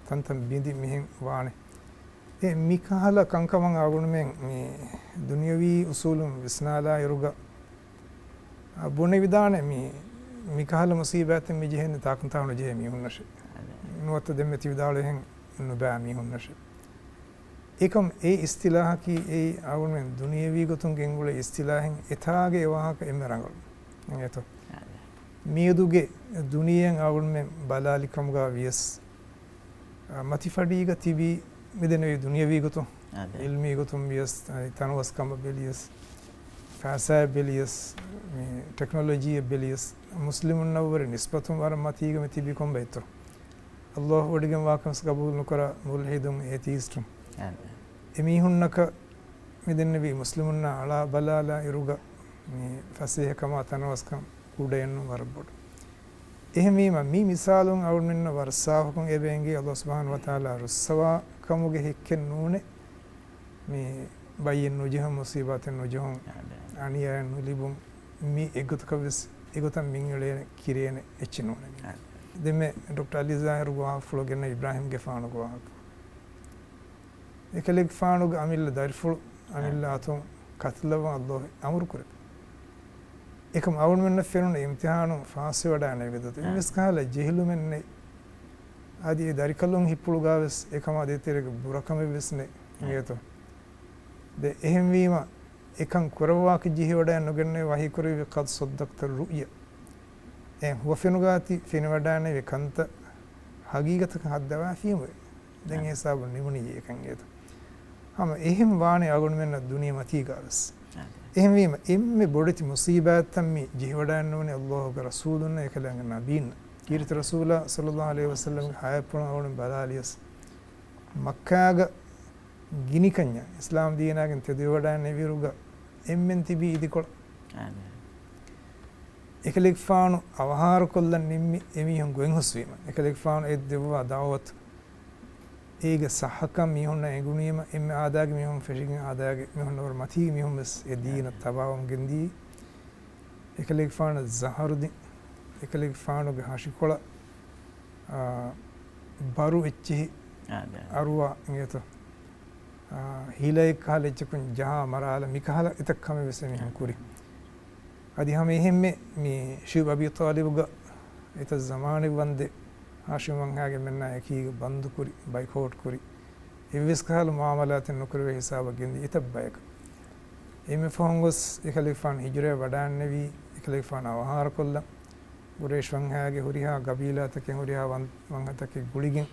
තන්තම් බින්දි මිහෙන් වානේ e mikahala kankaman agunumen me dunyawi usulum visnala iruga bone vidane me mikahala musibatin mi jehen takun tawna je mi hunnash nuwata demmeti vidale hen nuba mi hunnash ekam e istilah ki e agunumen dunyawi gotun gengule istilahen etaage ewahaka emmerangol eto mieduge duniyen agunumen balalikamga vies matifadiga tibi midene dunyawi gotun ilmi gotun vies tanwas kam belies fasa belies technology belies muslimun nawwar nisbatum war matiga metibi kom beto allah odigem wakams qabul nukara mulhidum atheistum emi hunnaka midenne bi muslimunna ala balala iruga me fasiha kama tanwas kam kudayennu warbod ehmima mi misalun awunna warsafakun ebengi allah subhanahu wa taala russawa kamuge hikken nune mi bayinnu jehum musibaten no jehum aniya no libum mi egot kavis egotam mingule kirene echinune deme dr ali zahir go flogen ibrahim gefano go ekalik fano amil darful amil atum katlawa allah amur kure ekam awun menna ferun imtihanu faase wada nevedu imis kala jehlu menne adi darikallon hippulu gaves ekama deterege burakame vesne ngeto de ehmima ekan kurawak jihi wada nogenne wahi kurevi qad saddaqta ru'ya huwa fenugati fenwadane ve kanta haqiqatan haddawa fimu den hesab nimuni ekan geto hama ehim waane agun menna duniya mati gaves ehmima imme boditi musibat tammi jihi wada none allah ga rasulunna ekalang nabin kirti rasula sallallahu alaihi wasallam hayapun awun balaliyas makkaga gini kanya islam deenagen tediwada neviruga emmen tibi idikol ekalik faanu awahar kollan nimmi emihun goen huswima ekalik faanu eddewa dawat ega sahakam mihunna egunima emme aadaage mihun feshigin aadaage mihun nor mati mihun mes edina tabawam gendi ekalik faanu zaharudi ekalik faanu ge hashikola baru ecchi arwa ngeto hilay kale chukun jaha marala mikahala itakkame vesemi hankuri adi hame hemme mi shib abi talib ga ita zamane wande hashim wangage menna ekiga bandu kuri boycott kuri evis kala muamalat nukure hisaba gendi itabbayk emme fongos ekalifan hijre wadan nevi ekalifan awahar kolla guresh wangage huriha gabila take huriha wangata guligin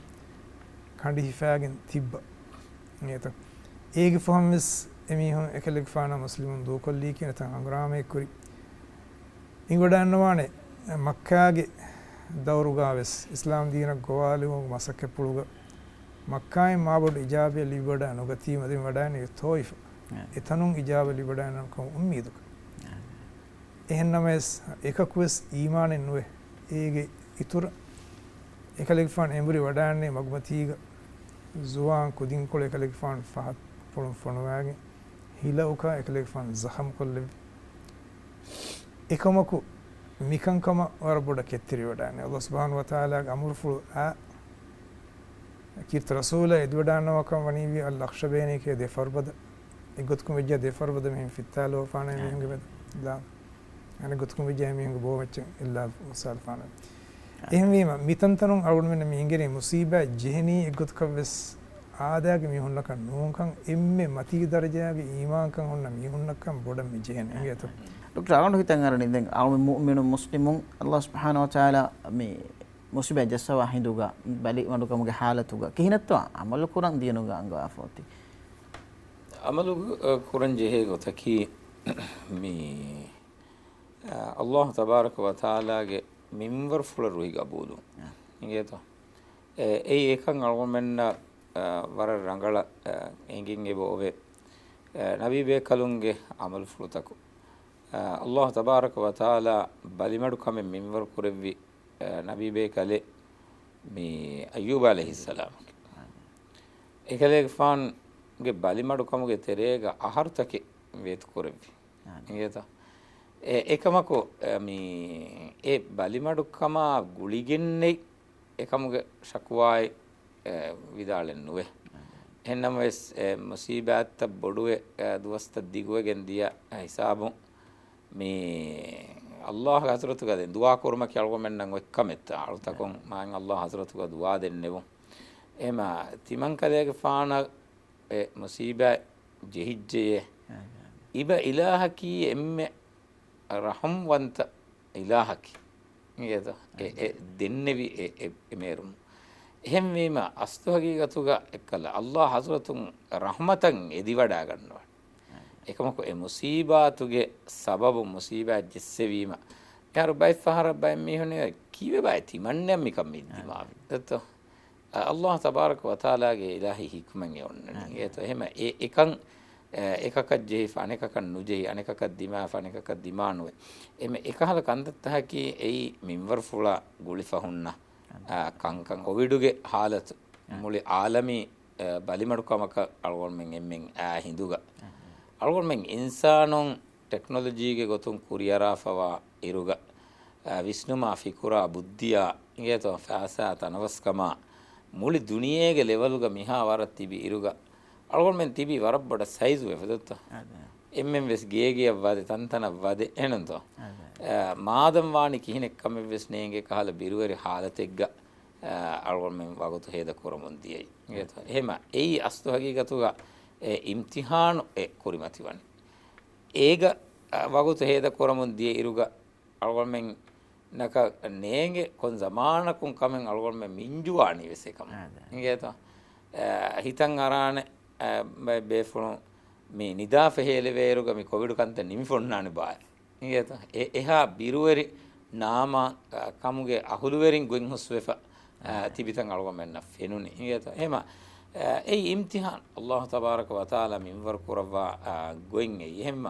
kandi hifagen tibba neta ege fahmis emihun ekalik fana muslimun do kolli kinata angrame kuri ingodanwane makkage dawrugaves islam dina gowali masake puluga makkay mabod ijabe libada nogati madin wadane toif etanun ijabe libada nan ko ummidu ehennames ekakwes imanen nuwe ege itur ekalik fan emburi wadane magmatiga zuwan kudin kole ekalik fan fahat pulun fonwage hilauka ekalik fan zaham kolle ekamaku mikankama waraboda kettiri wadane allah subhanahu wa taala amurfu a kirt rasula edwadana wakam wanivi al akhshabeni ke de farbada egotkum ejja de farbada min fitalo fana min gebed la ana gotkum ejja min go wacce illa usal fana ehmima mitantanun awun men mi ingere musiba jehni egotkavs aadaage mi hunnakan nuunkan emme mati darajage iman kan honna mi hunnakan boda mi jehen ngeto dr agon hitan arani den awme mu'minu muslimun allah subhanahu wa taala mi musiba jasawa hinduga bali madukamuge halatuga kihinatwa amalu kuran dienuga anga afoti amalu kuran jehe gotaki mi allah tabaraka wa taala ge minwar fula ruhi gabulu ngeto ei ekan algomenna war rangala engin ebo ove nabi be kalunge amal fulutaku allah tabaraka wa taala balimadu kame minwar kurevi nabi be kale mi ayyub alayhi salam ekale fan ge balimadu kamuge terega ahartake vet kurevi ngeta ekamako mi e balimadu kama guligenne ekamuge shakwaay vidalen nuwe එන්නම වෙස් මුසීබාත් බොඩුවේ දුවස්ත දිගුවගෙන් දිය හිසාබු මේ අල්ලාහ් හසරතුක දෙන් දුවා කරම කියල්කො මෙන්නම් එක්කමෙත් අලුතකොන් මාන් අල්ලාහ් හසරතුක දුවා දෙන්නෙවු එම තිමන් කලේගේ ෆාන මුසීබා ජෙහිජ්ජේ ඉබ ඉලාහකි එම්මෙ රහම්වන්ත ඉලාහකි නේද දෙන්නෙවි එමෙරුම් එහෙම වීම අස්තු හකීකතුග එක්කලා අල්ලාහ් හසරතුන් රහමතන් එදි වඩා ගන්නවා එකමක ඒ මුසීබාතුගේ සබබු මුසීබා ජෙස්සවීම යාර බයි ෆහර බයි මිහුනේ කීවේ බයි තිමන්නේ මිකම් මිද්දිමාවි දත්ත අල්ලාහ් තබාරක වතාලාගේ ඉලාහි හික්මන් යොන්නනේ ඒත එහෙම එකන් එකක ජෙහි අනෙකක නුජෙහි අනෙකක දිමා අනෙකක දිමානුවේ එමෙ එකහල කන්දත්තහකි එයි මින්වර් ෆුලා ගුලිෆහුන්න කංකං ඔවිඩුගේ හාලත් මුලි ආලමි බලිමඩුකමක අල්ගොන්මෙන් එම්මෙන් හිඳුග අල්ගොන්මෙන් ඉන්සානොන් ටෙක්නොලොජීගේ ගොතුන් කුරියරාෆවා ඉරුග විස්නුමා ෆිකුරා බුද්ධියා ඉගේතෝ ෆාසා තනවස්කමා මුලි දුනියේගේ ලෙවලුග මිහා වර තිබි ඉරුග අල්ගොන්මෙන් තිබි වරබ්බඩ සයිසු වෙෆදත්ත එම්මෙන් වෙස් ගේගේ වද තන්තන වද එනන්තෝ මාදම් වාණි කිහිනෙක්කම වෙස් නේගේ කහල බිරුවරි හාලතෙක්ග අල්ගොන්මෙන් වගතු හේද කරමුන් දියයි ඉගේතෝ එහෙම එයි අස්තු හකීකතුග ඉම්තිහාන කුරිමති වන්නේ ඒක වගුත හේද කරමුන් දිය ඉරුග අල්ගොන්මෙන් නක නේගේ කොන් සමානකුන් කමෙන් අල්ගොන්මෙන් මින්ජුවානි වෙසේකම ඉගේතෝ හිතන් අරාන බේෆුණු මේ නිදා ෆෙහෙල වේරුග මේ කොවිඩ් කන්ත නිමිෆොන්නානි බාය ඉගේතෝ එහා බිරුවරි නාම කමුගේ අහුළුවරින් ගොන් හොස්වෙෆ තිබිතන් අල්ගොන්මෙන් ෆෙනුනි ඉගේතෝ එහෙම ඒ ඉම්තිහාන් අල්ලාහ් තබාරක වතාලා මින්වර් කුරවා ගොයින් එහෙම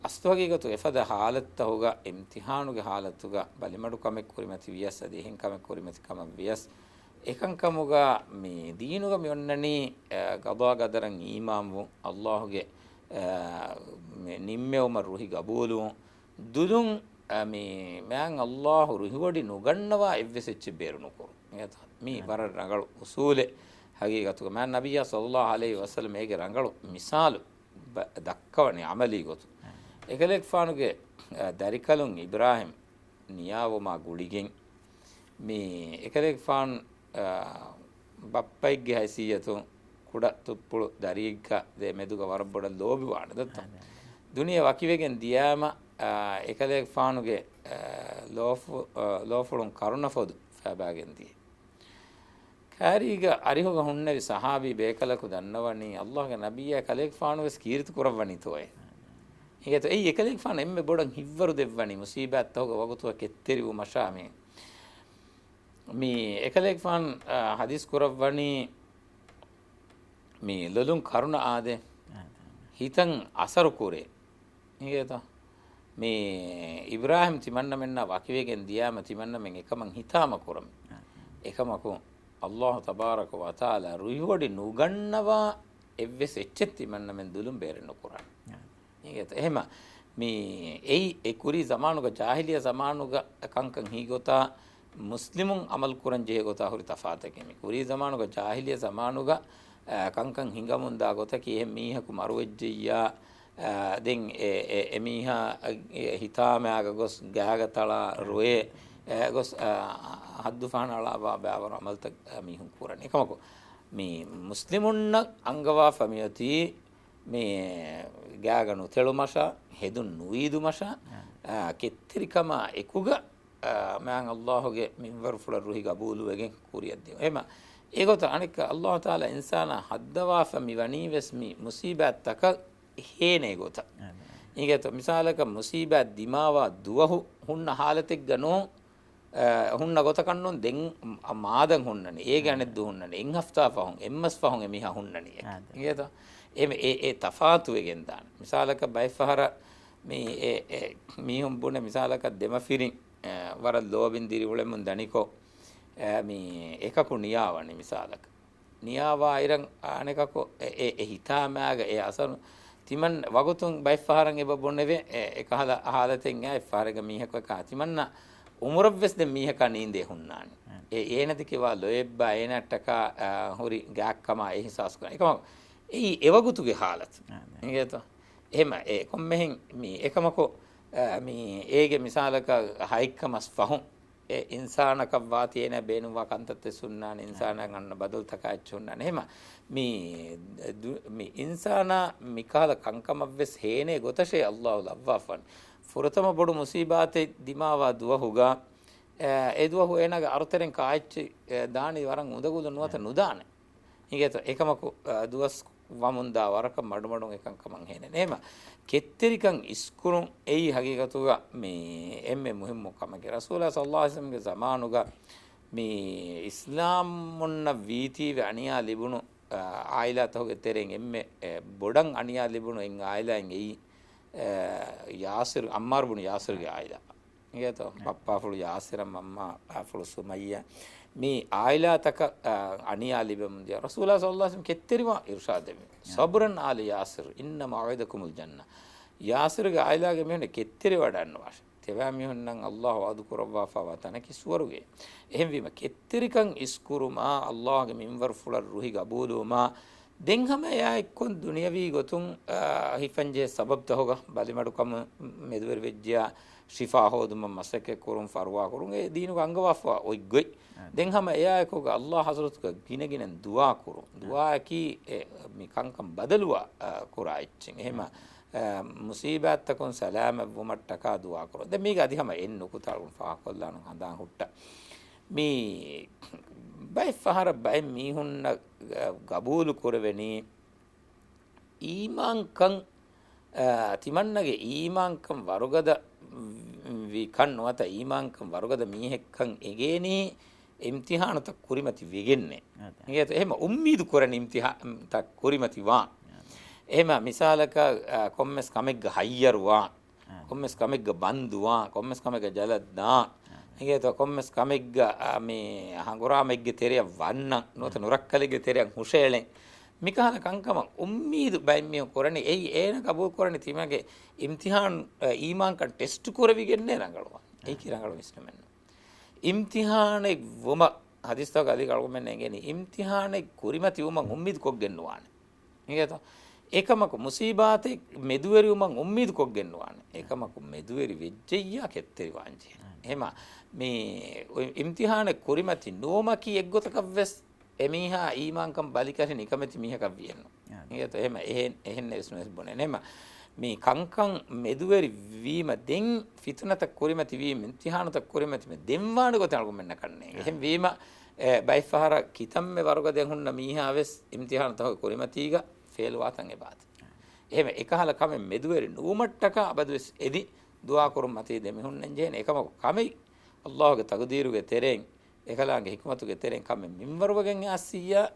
අස්තවගීගතු එෆද හාලත් හොග ඉම්තිහානුගේ හාලතුග බලිමඩු කමෙක් කුරිමති වියස් අදීහින් කමෙක් කුරිමති කම වියස් එකංකමුග මේ දීනුග මෙොන්නනි ගදා ගදරන් ඊමාම්වු අල්ලාහ්ගේ නිම්මෙවම රුහි ගබූලු දුදුන් මේ මෑන් අල්ලාහ් රුහි වඩි නුගන්නවා එව්වෙසෙච්ච බේරුණු කරු මේ වර රඟලු උසූලේ හගීගතුග මෑන් නබියා සල්ලල්ලාහු අලයිහි වසල්ලම් මේගේ රඟලු මිසාලු දක්කවනේ අමලී ගොතු එකලෙක් ෆානුගේ දරිකලුන් ඉබ්‍රාහිම් නියාවමා ගුලිගෙන් මේ එකලෙක් ෆාන් බප්පයිගේ හැසියතු කුඩ තුප්පුළු දරීග්ග දේ මෙදුග වරබ්බොඩ ලෝබි වාන දත්ත දුනිය වකිවෙගෙන් දියාම එකලෙක් ෆානුගේ ලෝෆුළුන් කරුණ ෆොදු ෆෑබාගෙන් දී කාරීග අරිහුග හුන්නෙවි සහාබී බේකලකු දන්නවනි අල්ලාහ්ගේ නබියා කලෙක් ෆානුවස් කීර්ති කරවනි තෝයි ඒකත ඒ එකලෙක් ෆාන එම්මෙ බොඩන් හිව්වරු දෙවනි මුසීබත් තෝග වගතුව කෙත්තෙරි වූ මෂාමේ මේ එකලෙක් ෆාන් හදිස් කරවනි මේ ලලුන් කරුණ ආදේ හිතන් අසරු කුරේ ඒකත මේ ඉබ්‍රාහිම් තිමන්න මෙන්න වකිවෙගෙන් දියාම තිමන්න මෙන් එකමන් හිතාම කරමි එකමකෝ අල්ලාහ් තබාරක වතාලා රුහිවඩි නුගන්නවා එව්වෙස් එච්චෙත් තිමන්න මෙන් දුලුම් බේරෙන්න කුරාන ඒකත එහෙම මේ ඒ කුරි zamanuga ජාහිලිය zamanuga කංකං හීගොතා මුස්ලිමුන් අමල් කුරන් ජේ ගොතා හුරි තෆාතකෙ මේ කුරි zamanuga ජාහිලිය zamanuga කංකං හිඟමුන් දා ගොත කි එහෙම මීහකු මරුවෙජ්ජියා දෙන් එමීහා හිතාමයාග ගොස් ගහගතලා රොයේ ගොස් හද්දු ෆානලා බාබර අමල්ත මීහුන් කුරන් එකමකෝ මේ මුස්ලිමුන්න අංගවා ෆමියති මේ ගාගනු තෙළුමෂා හෙදුන් නුයිදු මෂා කෙත්තිරිකම එකුග මෑන් අල්ලාහ්ගේ මින්වර් ෆුල රුහි ගබූලු වෙගෙන් කුරියද්දී එම ඒගොත අනික අල්ලාහ් තාලා ඉන්සාන හද්දවා ෆමි වනීවස්මි මුසීබත් තක හේනේ ගොත ඊගත මිසාලක මුසීබත් දිමාවා දුවහු හුන්න හාලතෙක් ගනෝ හුන්න ගොත කන්නොන් දෙන් මාදන් හුන්නනේ ඒ ගැනෙත් දුන්නනේ එන් හෆ්තා ෆහුන් එම්මස් ෆහුන් එමිහා හුන්නනේ ඊගත ඒ තෆාතුවෙන් දාන මිසාලක බයිෆහර මේ මීහුම් බුන මිසාලක දෙමෆිරින් වර ලෝබින් දිරිවලෙමුන් දනිකෝ මේ එකකු නියාවනි මිසාලක නියාවා ඉරන් අනෙකකෝ ඒ හිතාමෑග ඒ අසරු තිමන් වගතුන් බයිෆහරන් එබ බොන්නවේ එකහල අහලතෙන් ඈ ෆාරග මීහක කා තිමන්න උමරවස් දෙ මීහක නීන්දේ හුන්නානි ඒනති කිවා ලොයෙබ්බා ඒනට්ටක හොරි ගෑක්කම එහි සාස් කරන එකම ඒ එවගුතුගේ හාලත් ඒගේත එහෙම ඒ කොම්මෙහින් මේ එකමකෝ මේ ඒගේ මිසාලක හයික්කමස් ෆහුම් ඒ ඉන්සානක වාතියන බේනුවා කන්තත් සුන්නාන ඉන්සානන් අන්න බදල් තකච්චුන්නාන එහෙම මේ ඉන්සානා මිකාල කංකමවස් හේනේ ගොතෂේ අල්ලාහ් ලව්වාෆන් ෆුරතම බොඩු මුසීබාතේ දිමාවා දුවහුගා ඒ දුවහු එනගේ අර්ථරෙන් කාච්චි දානි වරන් උදගුද නුවත නුදානේ හිගේත එකමකු දුවස් වමුන්දා වරක මඩමඩුන් එකන් කමන් හේනේ එහෙම කෙත්තරිකන් ඉස්කුරුන් එයි හගීගතුගා මේ එම්මෙ මුහිම්මු කමගේ රසූලා සල්ලල්ලාහු අලයිහි වසල්ලම්ගේ zamanuga මේ ඉස්ලාම් මොන්න වීතිවේ අනියා ලිබුණු ආයිලා තෝගේ තෙරෙන් එම්මෙ බොඩන් අනියා ලිබුණු එන් ආයිලාන් එයි යාසිර් අම්මාර් බුණු යාසිර්ගේ ආයිලා ඉගේතෝ පප්පා යාසිර මම්මා ආෆුළු සුමයියා මේ ආයිලා තක අනියා ලිබම් දිය රසූලා සල්ලල්ලාහු අලයිහි වසල්ලම් කෙත්තරිවා ඉර්ෂාද් දෙමි සබරන් ආලි යාසිර් ඉන්න මවයිදකුමුල් ජන්න යාසිර්ගේ ආයිලාගේ මෙහෙන කෙත්තරි වඩන්න වාෂ තෙවා මිහුන්නම් අල්ලාහ් වදුකුරවා ෆවතන කිස්වරුගේ එහෙම වීම කෙත්තරිකන් ඉස්කුරුමා අල්ලාහ්ගේ මින්වර් ෆුලර් රුහි ගබූලුමා දෙන්හම යා එක්කොන් දුනියවි ගොතුන් හිෆන්ජේ සබබ් තහොග බලිමඩුකම මෙදවර වෙජ්ජා ශිෆා හොදුම මසකේ කුරුම් ෆර්වා කුරුම් ඒ දීනු අංගවෆා ඔයි ගොයි දෙන්හම යා එක්කොග අල්ලාහ් හසරතුක ගිනගින දුවා කුරු දුවා කි මි කංකම් බදලුවා කුරායිච්චින් එහෙම මුසීබත් තකොන් සලාම වමට්ටක දුවා කුරු දැන් මේක අධිකම එන්නු කුතරුන් ෆා කොල්ලාන හදාන් හුට්ට මේ බයි ෆහර බයි මීහුන්න ගබූලු කුරවෙනි ඊමාන්කම් තිමන්නගේ ඊමාන්කම් වරුගද විකන් නොත ඊමාන්කම් වරුගද මීහෙක්කම් එගේනි ඉම්තිහානත කුරිමති වෙගෙන්නේ ඒකත් එහෙම උම්මීදු කරන ඉම්තිහානත කුරිමති වා එහෙම මිසාලක කොම්මස් කමෙග්ග හයියරුවා කොම්මස් කමෙග්ග බන්දුවා කොම්මස් කමෙග්ග ජලද්දා ඒකත් කොම්මස් කමෙග්ග මේ හංගුරාමෙග්ගේ තෙරිය වන්න නොත නුරක්කලෙගේ තෙරිය හුෂේලෙන් මිකහන කංකම උම්මීදු බයිමිය කරන්නේ එයි ඒන කබූල් කරන්නේ තිමගේ ඉම්තිහාන් ඊමාන්කන් ටෙස්ට් කරවිගෙන්නේ රංගලවා ඒ කි රංගලව ඉස්නමෙන්න ඉම්තිහානෙක් වම හදිස්තක අධි කල්ගොමෙන්නේ ගෙන ඉම්තිහානෙක් කුරිමති වම උම්මීදු කොග්ගෙන්නවානේ ඒකත් ඒකමක මුසීබාතේ මෙදුවරි වම උම්මීදු කොග්ගෙන්නවානේ ඒකමක මෙදුවරි වෙජ්ජයියා කෙත්තරි වාංජේ එහෙම මේ ඉම්තිහානෙක් කුරිමති නෝමකි එක්ගොතක වෙස් එමීහා ඊමාන්කම් බලිකරි නිකමැති මිහකක් වියන්න ඒකත් එහෙම එහෙන් එස්නස් බොනේ නෙම මේ කංකම් මෙදුවරි වීම දෙන් ෆිතුනත කුරිමති වීම ඉම්තිහානත කුරිමති මෙ දෙන්වාණ ගොත අල්ගොමෙන්න කන්නේ එහෙම වීම බයිෆහර කිතම්මෙ වර්ග දෙන් හුන්න මීහා වෙස් ඉම්තිහානත කුරිමතිග ෆේල් වාතන් එපාත එහෙම එකහල කම මෙදුවරි නූමට්ටක අබදුස් එදි දුවා කුරුම් මතී දෙමිහුන්නෙන් ජේන එකම කමයි අල්ලාහ්ගේ තකදීරුගේ තෙරෙන් එකලාගේ හික්මතුගේ තෙරෙන් කම මින්වරුවගෙන් ඇස්සියා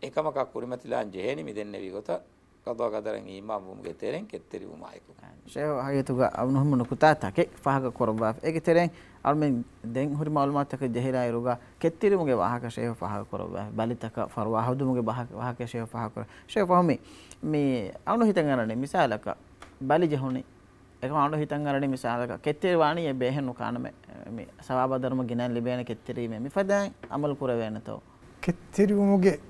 එකමක කුරිමතිලාන් ජේනි මිදෙන්නේ විගත කදවා කදරන් ඊමා වුම්ගේ තෙරෙන් කෙත්තරි වුමායිකු ෂේව හයතුගා අවනුහම නුකුතා තකේ ෆහක කරවා ඒකේ තෙරෙන් අල්මෙන් දෙන් හුරි මාලුමාතක ජහිලා ඉරුගා කෙත්තරි මුගේ වාහක ෂේව ෆහක කරවා බලිතක ෆර්වා හදුමුගේ වාහක ෂේව ෆහක කර ෂේව ෆහමි මේ අවනු හිතන් ගන්නනේ මිසාලක බලි ජහුනේ එකම අවනු හිතන් ගන්නනේ මිසාලක කෙත්තරි වාණී බේහෙන්නු කානම මේ සවාබ ධර්ම ගිනන් ලිබේන කෙත්තරි මේ මිෆදාන් අමල් කරවෙනතෝ කෙත්තරි මුගේ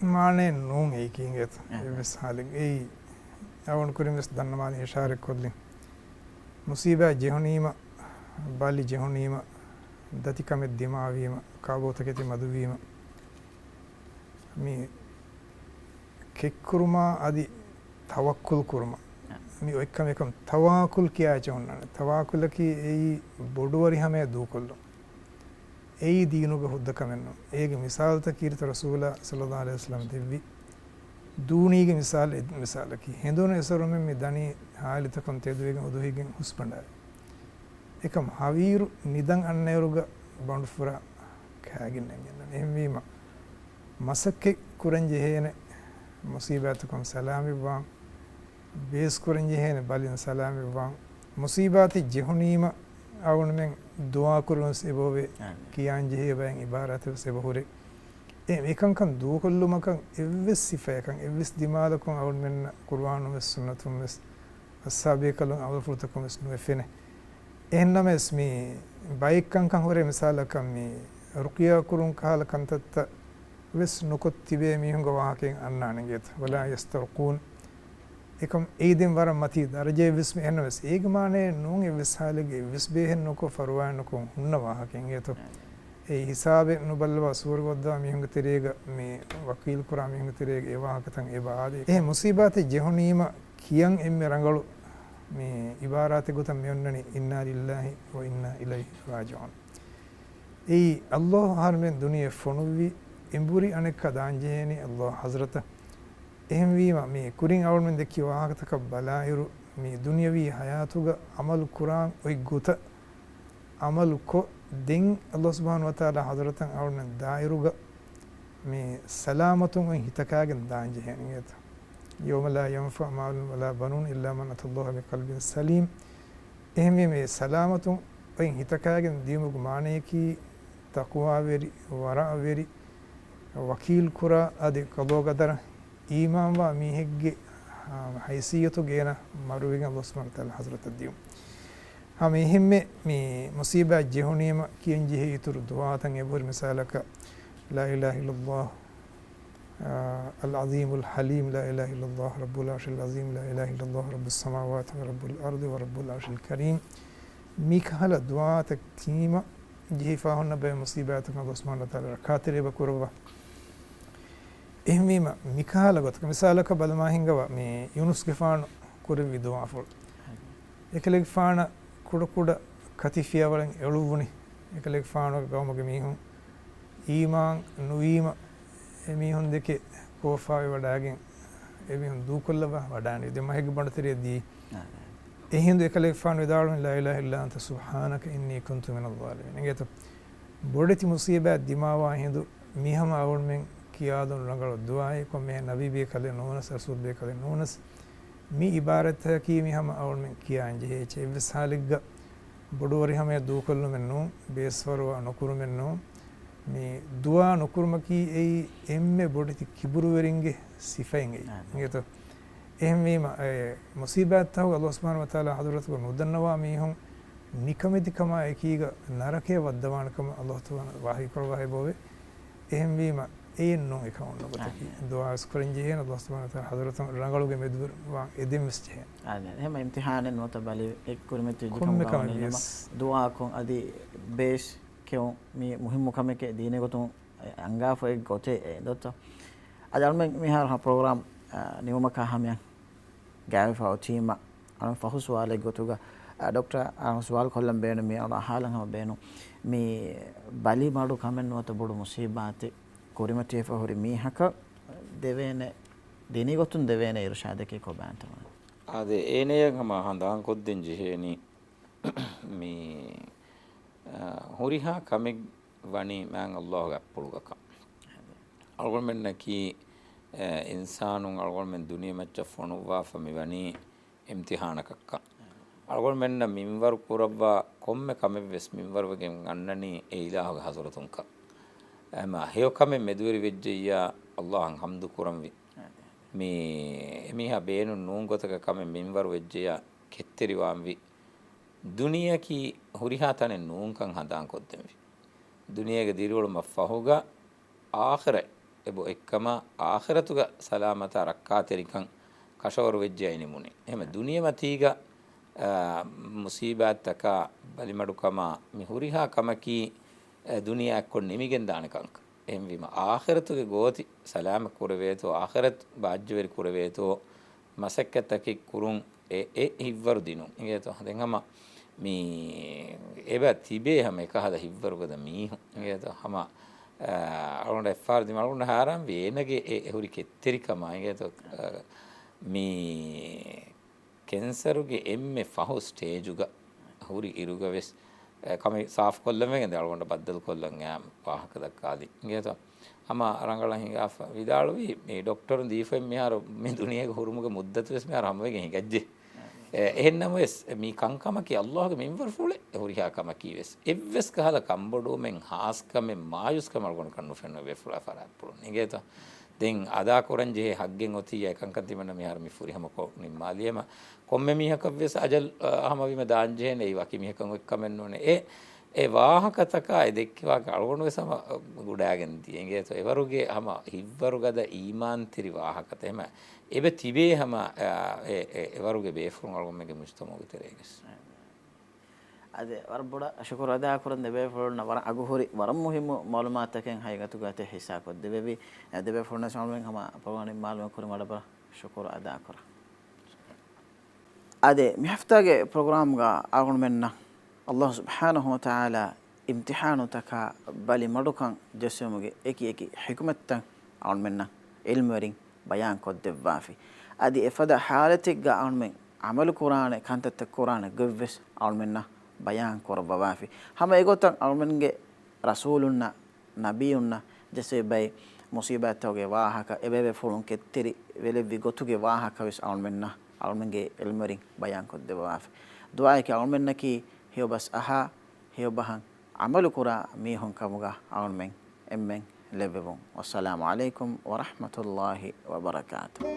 මානේ නෝන් ඒකින්ගෙත් එවසාලෙන් ඒ අවුන් කුරිමස් දන්නමානි ඉෂාරෙ කොල්ලි මුසීබා ජෙහුනීම බාලි ජෙහුනීම දතිකමෙ දිමාවීම කාබෝතකෙති මදුවීම මේ කෙක්කුරුමා අදි තවක්කුල් කුරුමා මේ එක්කම එකම තවාකුල් කියා චොන්නන තවාකුලකි ඒ බොඩුවරි හැම දූකොල්ලෝ ඒ දීනුග හුද්දකමෙන්න ඒගේ මිසාල්ත කීර්ත රසූලා සල්ලල්ලාහු අලයිහි වසල්ලම් දෙවි දූනීගේ මිසාලකි හෙඳුන එසරුමෙ මේ දනි හාලිතකම් තෙදුවේගෙන් උදුහිගෙන් හුස්පණ්ඩාය එකම හවීරු නිදන් අන්නේරුග බොන්ඩුෆුර කෑගින් නැගෙන එහෙම වීම මසක්කේ කුරංජේ හේන මුසීබාතකම් සලාමි වා බේස් කුරංජේ හේන බලින් සලාමි වා මුසීබාති ජෙහුනීම අවුනමෙන් දුවා කුරුන් සෙබෝවේ කියාන් ජෙහෙබෙන් ඉබාරත සෙබහුරේ මේකංකන් දුවකොල්ලුමකන් එව්වෙස් සිෆයකන් එව්වෙස් දිමාලකන් අවුන් මෙන්න කුර්ආන් මෙස් සුන්නතුන් මෙස් අස්සාබේ කලන් අවුල් ෆුතකන් මෙස් නුෙෆෙනේ එන්නමස් මේ බයික්කංකන් හොරේ මිසාලකන් මේ ruqiya kurun kahala kantatta wes nukot tibe mihunga wahaken annanengeta wala yastarqun ekam eidin waram mati daraje wes me enwes egmane nun e wes halige wes behen nuko farwan nuko hunna wahaken eto e hisabe nubalwa surgodda mihunga terega me wakil kura mihunga terega e wahakatan e baade e musibate jehunima kiyan emme rangalu me ibarate gotam meonnani inna lillahi wa inna ilayhi raji'un ei allah harmen duniya fonuvi imburi anekka danjeheni allah hazrata එහෙම වීම මේ කුරින් අවුල්මෙන් දෙකී වාහකතක බලාහිරු මේ දුනියවි හයාතුග අමල් කුරාන් ඔයි ගොත අමල් කො දෙන් අල්ලාහ් සුබ්හානහු වතාලා හදරතන් අවුල්මෙන් දායිරුග මේ සලාමතුන් ඔයි හිතකාගෙන් දාංජෙහෙන ඒත යෝම ලා යන්ෆා මාලුන් වලා බනුන් ඉල්ලා මන් අතල්ලාහ බිකල්බින් සලීම් එහෙම මේ සලාමතුන් ඔයි හිතකාගෙන් දීමුග මානේකී තක්වා වෙරි වරා වෙරි වකීල් කුරා අධි කබෝගදර ඊමාන් වා මීහෙක්ගේ හයිසියතු ගේන මරුවෙන් අල්ලාහ් සුබ්හානහු වතාලා හදරත දියු हम इहिम्मे मी मुसीबा जेहुनीम कियन जिहे इतुर दुआतन एबुर मिसालक ला इलाहा इल्लल्लाह अल अज़ीमुल हलीम ला इलाहा इल्लल्लाह रब्बुल अर्शिल अज़ीम ला इलाहा इल्लल्लाह रब्बुस समावाति व रब्बुल अर्दि व रब्बुल अर्शिल करीम मिकहल दुआत कीमा जिहे फाहुन बे मुसीबात का अल्लाह सुब्हानहु व तआला रखातिरे बकुरवा इहिमीमा मिकहल गत मिसालक बलमाहिंगव मी यूनुस गिफान कुरवि दुआ फुल एकलेग फाना कुड़ कुड़ कतिफिया वलन एळुवुनि एकलेग फानो गवमगे मीहुं ईमान नुईम एमीहुं देके कोफावे वडाගෙන් එමිහුන් දූකොල්ලව වඩානේ දෙ මහෙග බණතරේ දී එහිඳ එකලෙක් ෆාන විදාලුන් ලා ඉලාහා ඉල්ලා අන්ත සුබ්හානක ඉන්නී කුන්තු මිනල් ظාලිමින් නේත බොඩති මුසීබා දිමාවා හිඳු මිහම අවුන් මෙන් කියාදුන් රංගල දුආයි කො මේ නබී බේ කලේ නෝනස් රසූල් බේ කලේ නෝනස් मी इबारत है कि मी हम और में किया जे चे विसालिग बडोरी हमें दूकल्लु मेन्नु बेसवरव अनुकुरु मेन्नु मी दुआ अनुकुरम की ए एम्मे बोडति किबुरु वेरिंगे सिफाएंगे ये तो एहमी मुसीबत था अल्लाह सुब्हानहु व तआला हजरत को नुदन्नवा मी हम निकमित कमा एकीग नरके वद्दवान कम अल्लाह तआला वाही करवा है बोवे एहमी ඒ නෝ එකවන්න බතකි දුආස් කරන්ජේ න අල්ලාහ් සුබ්හානහු තාලා හදරතන් රංගලුගේ මෙදුර වා එදිම් ස්ජේ ආනේ එහෙම ඉම්තිහානෙන් නොත බලි එක් කුරුමෙත් ජිකම් ගානේ දුආ කොන් අදි බේස් කෙෝ මේ මුහිම්මු කමකේ දීනේ ගොතුන් අංගාෆෝ එක් ගොතේ දොත අදල්ම මිහාර ප්‍රෝග්‍රෑම් නියමක හැමියන් ගෑල්ෆෝ ටීම අන ෆහුස්වාලේ ගොතුගා डॉक्टर सवाल खोलम बेन में और हाल हम बेनो මේ බලි මාඩු කමෙන් නොත බොඩු මුසීබාතේ कोरिमती फहुरी मी हक देवेने देनी गोतुन देवेने इरशाद के को बांत आदे एने हम हंदां कोद्दिन जिहेनी मी हुरिहा कमिक वनी मैंग अल्लाह का पुलुगक अलगोमेन की इंसानुं अलगोमेन दुनिया में चफनुवा फमी वनी इम्तिहान कक्क अलगोमेन मिंवर कुरब्वा कोम्मे कमे वेस मिंवर वगे अन्ननी ए इलाह हजरतुंका එම හේකම මෙදුවරි වෙජ්ජියා අල්ලාහන් හම්දු කුරම්වි මේ එමිහා බේනු නූංගතක කම මින්වර වෙජ්ජියා කෙත්තරි වාම්වි දුනියකි හුරිහා තනේ නූංකන් හදාන් කොද්දෙම්වි දුනියගේ දිරුවල මෆහුග ආඛිර එබ එක්කම ආඛිරතුග සලාමත රක්කාතරිකන් කෂවර වෙජ්ජයි නිමුනි එහෙම දුනිය මතීග මුසීබාතක බලිමඩුකම මි හුරිහා කමකි दुनिया को निमिगेन दानकंक एमविम आखिरतुगे गोति सलाम कुरवेतो आखिरत बाज्जवेर कुरवेतो मसक्कतकि कुरुं ए हिव्वर दिनु इंगेतो देंगम मी एबा तिबे हम एकहद हिव्वर गद मी इंगेतो हम अरुण एफआर दिमागुन हारम वेनगे ए हुरि केत्तरिकम इंगेतो मी कैंसरुगे एम्मे फहु स्टेजुगा हुरि इरुगवेस कमी साफ कोल्लम में गंदे अलगोंड बद्दल कोल्लम गया वाहक दक्कादी इंगे तो हम रंगला हिंगा विदाल भी मे डॉक्टर दीफे में यार मैं दुनिया के हुरुम के मुद्दत वेस में यार हम वे गज्जे එහෙන්නම වෙස් මේ කංකම කි අල්ලාහගේ මින්වර ෆුලේ හොරියා කම කීවෙස් එව්වස් කහල කම්බඩෝ මෙන් හාස්කම මායුස්කම අල්ගොන කන්නු ෆෙන්න වේ ෆුලා ෆරා පුරුන් නිගේත දෙන් අදා කොරන්ජේ හග්ගෙන් ඔතිය එකංකන් තිමන මිහාර මිෆුරි හැම කො නිමාලියම කොම්මෙ මිහක වෙස් අජල් අහම විම දාන්ජේ නේ වකි මිහකන් එක්කමෙන් නොනේ ඒ වාහකතක එදෙක්කවා අලගොණුවේ සම ගුඩාගෙන තියෙන්ගේ එවරුගේ හම හිව්වරුගද ඊමාන්තිරි වාහකත එම එබ තිබේ හම එවරුගේ බේෆුන් අලගොම්මගේ මුස්තමෝගතරේගෙස් ಅದೇ ವರಬುಡ ಶುಕ್ರ ಅದ ಹಾಕುರಂದೆ ಬೇ ಫೋಲ್ನ ವರ ಅಗುಹುರಿ ವರಂ ಮುಹಿಮು ಮಾಲೂಮಾತಕೆನ್ ಹೈಗತು ಗತೆ ಹಿಸಾಕೊದ್ ದೆಬೆಬಿ ದೆಬೆ ಫೋಲ್ನ ಸಾಲ್ಮೆನ್ ಹಮ ಪವಾನಿ ಮಾಲೂಮ ಕುರಿ ಮಾಡಬರ ಶುಕ್ರ ಅದ ಹಾಕುರ ಅದೇ ಮಿಹಫ್ತಾಗೆ ಪ್ರೋಗ್ರಾಮ್ಗ ಆಗುಣ ಮೆನ್ನ ಅಲ್ಲಾಹ್ ಸುಬ್ಹಾನಹು ವ ತಆಲಾ ಇಮ್ತಿಹಾನು ತಕ ಬಲಿ ಮಡುಕಂ ಜಸ್ಸುಮುಗೆ ಏಕಿ ಹಿಕ್ಮತ್ತಂ ಆಗುಣ ಮೆನ್ನ ಇಲ್ಮರಿಂ ಬಯಾನ್ ಕೊದ್ದೆವಾಫಿ ಅದಿ ಎಫದ ಹಾಲತಿಗ್ಗ ಆಗುಣ ಮೆನ್ ಅಮಲು ಕುರಾನೆ ಕಂತತ್ತ ಕುರಾನೆ ಗವ್ವೆಸ್ ಆಗುಣ ಮೆನ್ನ ಬಯಾನ್ ಕೊರಬವಾಫಿ ಹಮ ಎಗೊತ್ತಂ ಅಲ್ಮನ್ಗೆ ರಸೂಲುನ್ನ ನಬಿಯುನ್ನ ಜಸೆ ಬೈ ಮುಸೀಬತ್ತೋಗೆ ವಾಹಕ ಎಬೆಬೆ ಫುಳುಂ ಕೆತ್ತಿರಿ ವೆಲೆವಿ ಗೊತ್ತುಗೆ ವಾಹಕ ವಿಸ್ ಅಲ್ಮನ್ನ ಅಲ್ಮನ್ಗೆ ಎಲ್ಮರಿ ಬಯಾನ್ ಕೊದ್ದೆವಾಫಿ ದುಆಯಕೆ ಅಲ್ಮನ್ನಕಿ ಹಿಯೋ ಬಸ್ ಅಹಾ ಹಿಯೋ ಬಹಂ ಅಮಲು ಕುರ ಮೀಹುಂ ಕಮುಗ ಅಲ್ಮೆನ್ ಎಮ್ಮೆನ್ ಲೆಬೆಬುಂ ವಸ್ಸಲಾಮು ಅಲೈಕುಂ ವರಹ್ಮತುಲ್ಲಾಹಿ ವಬರಕಾತುಹು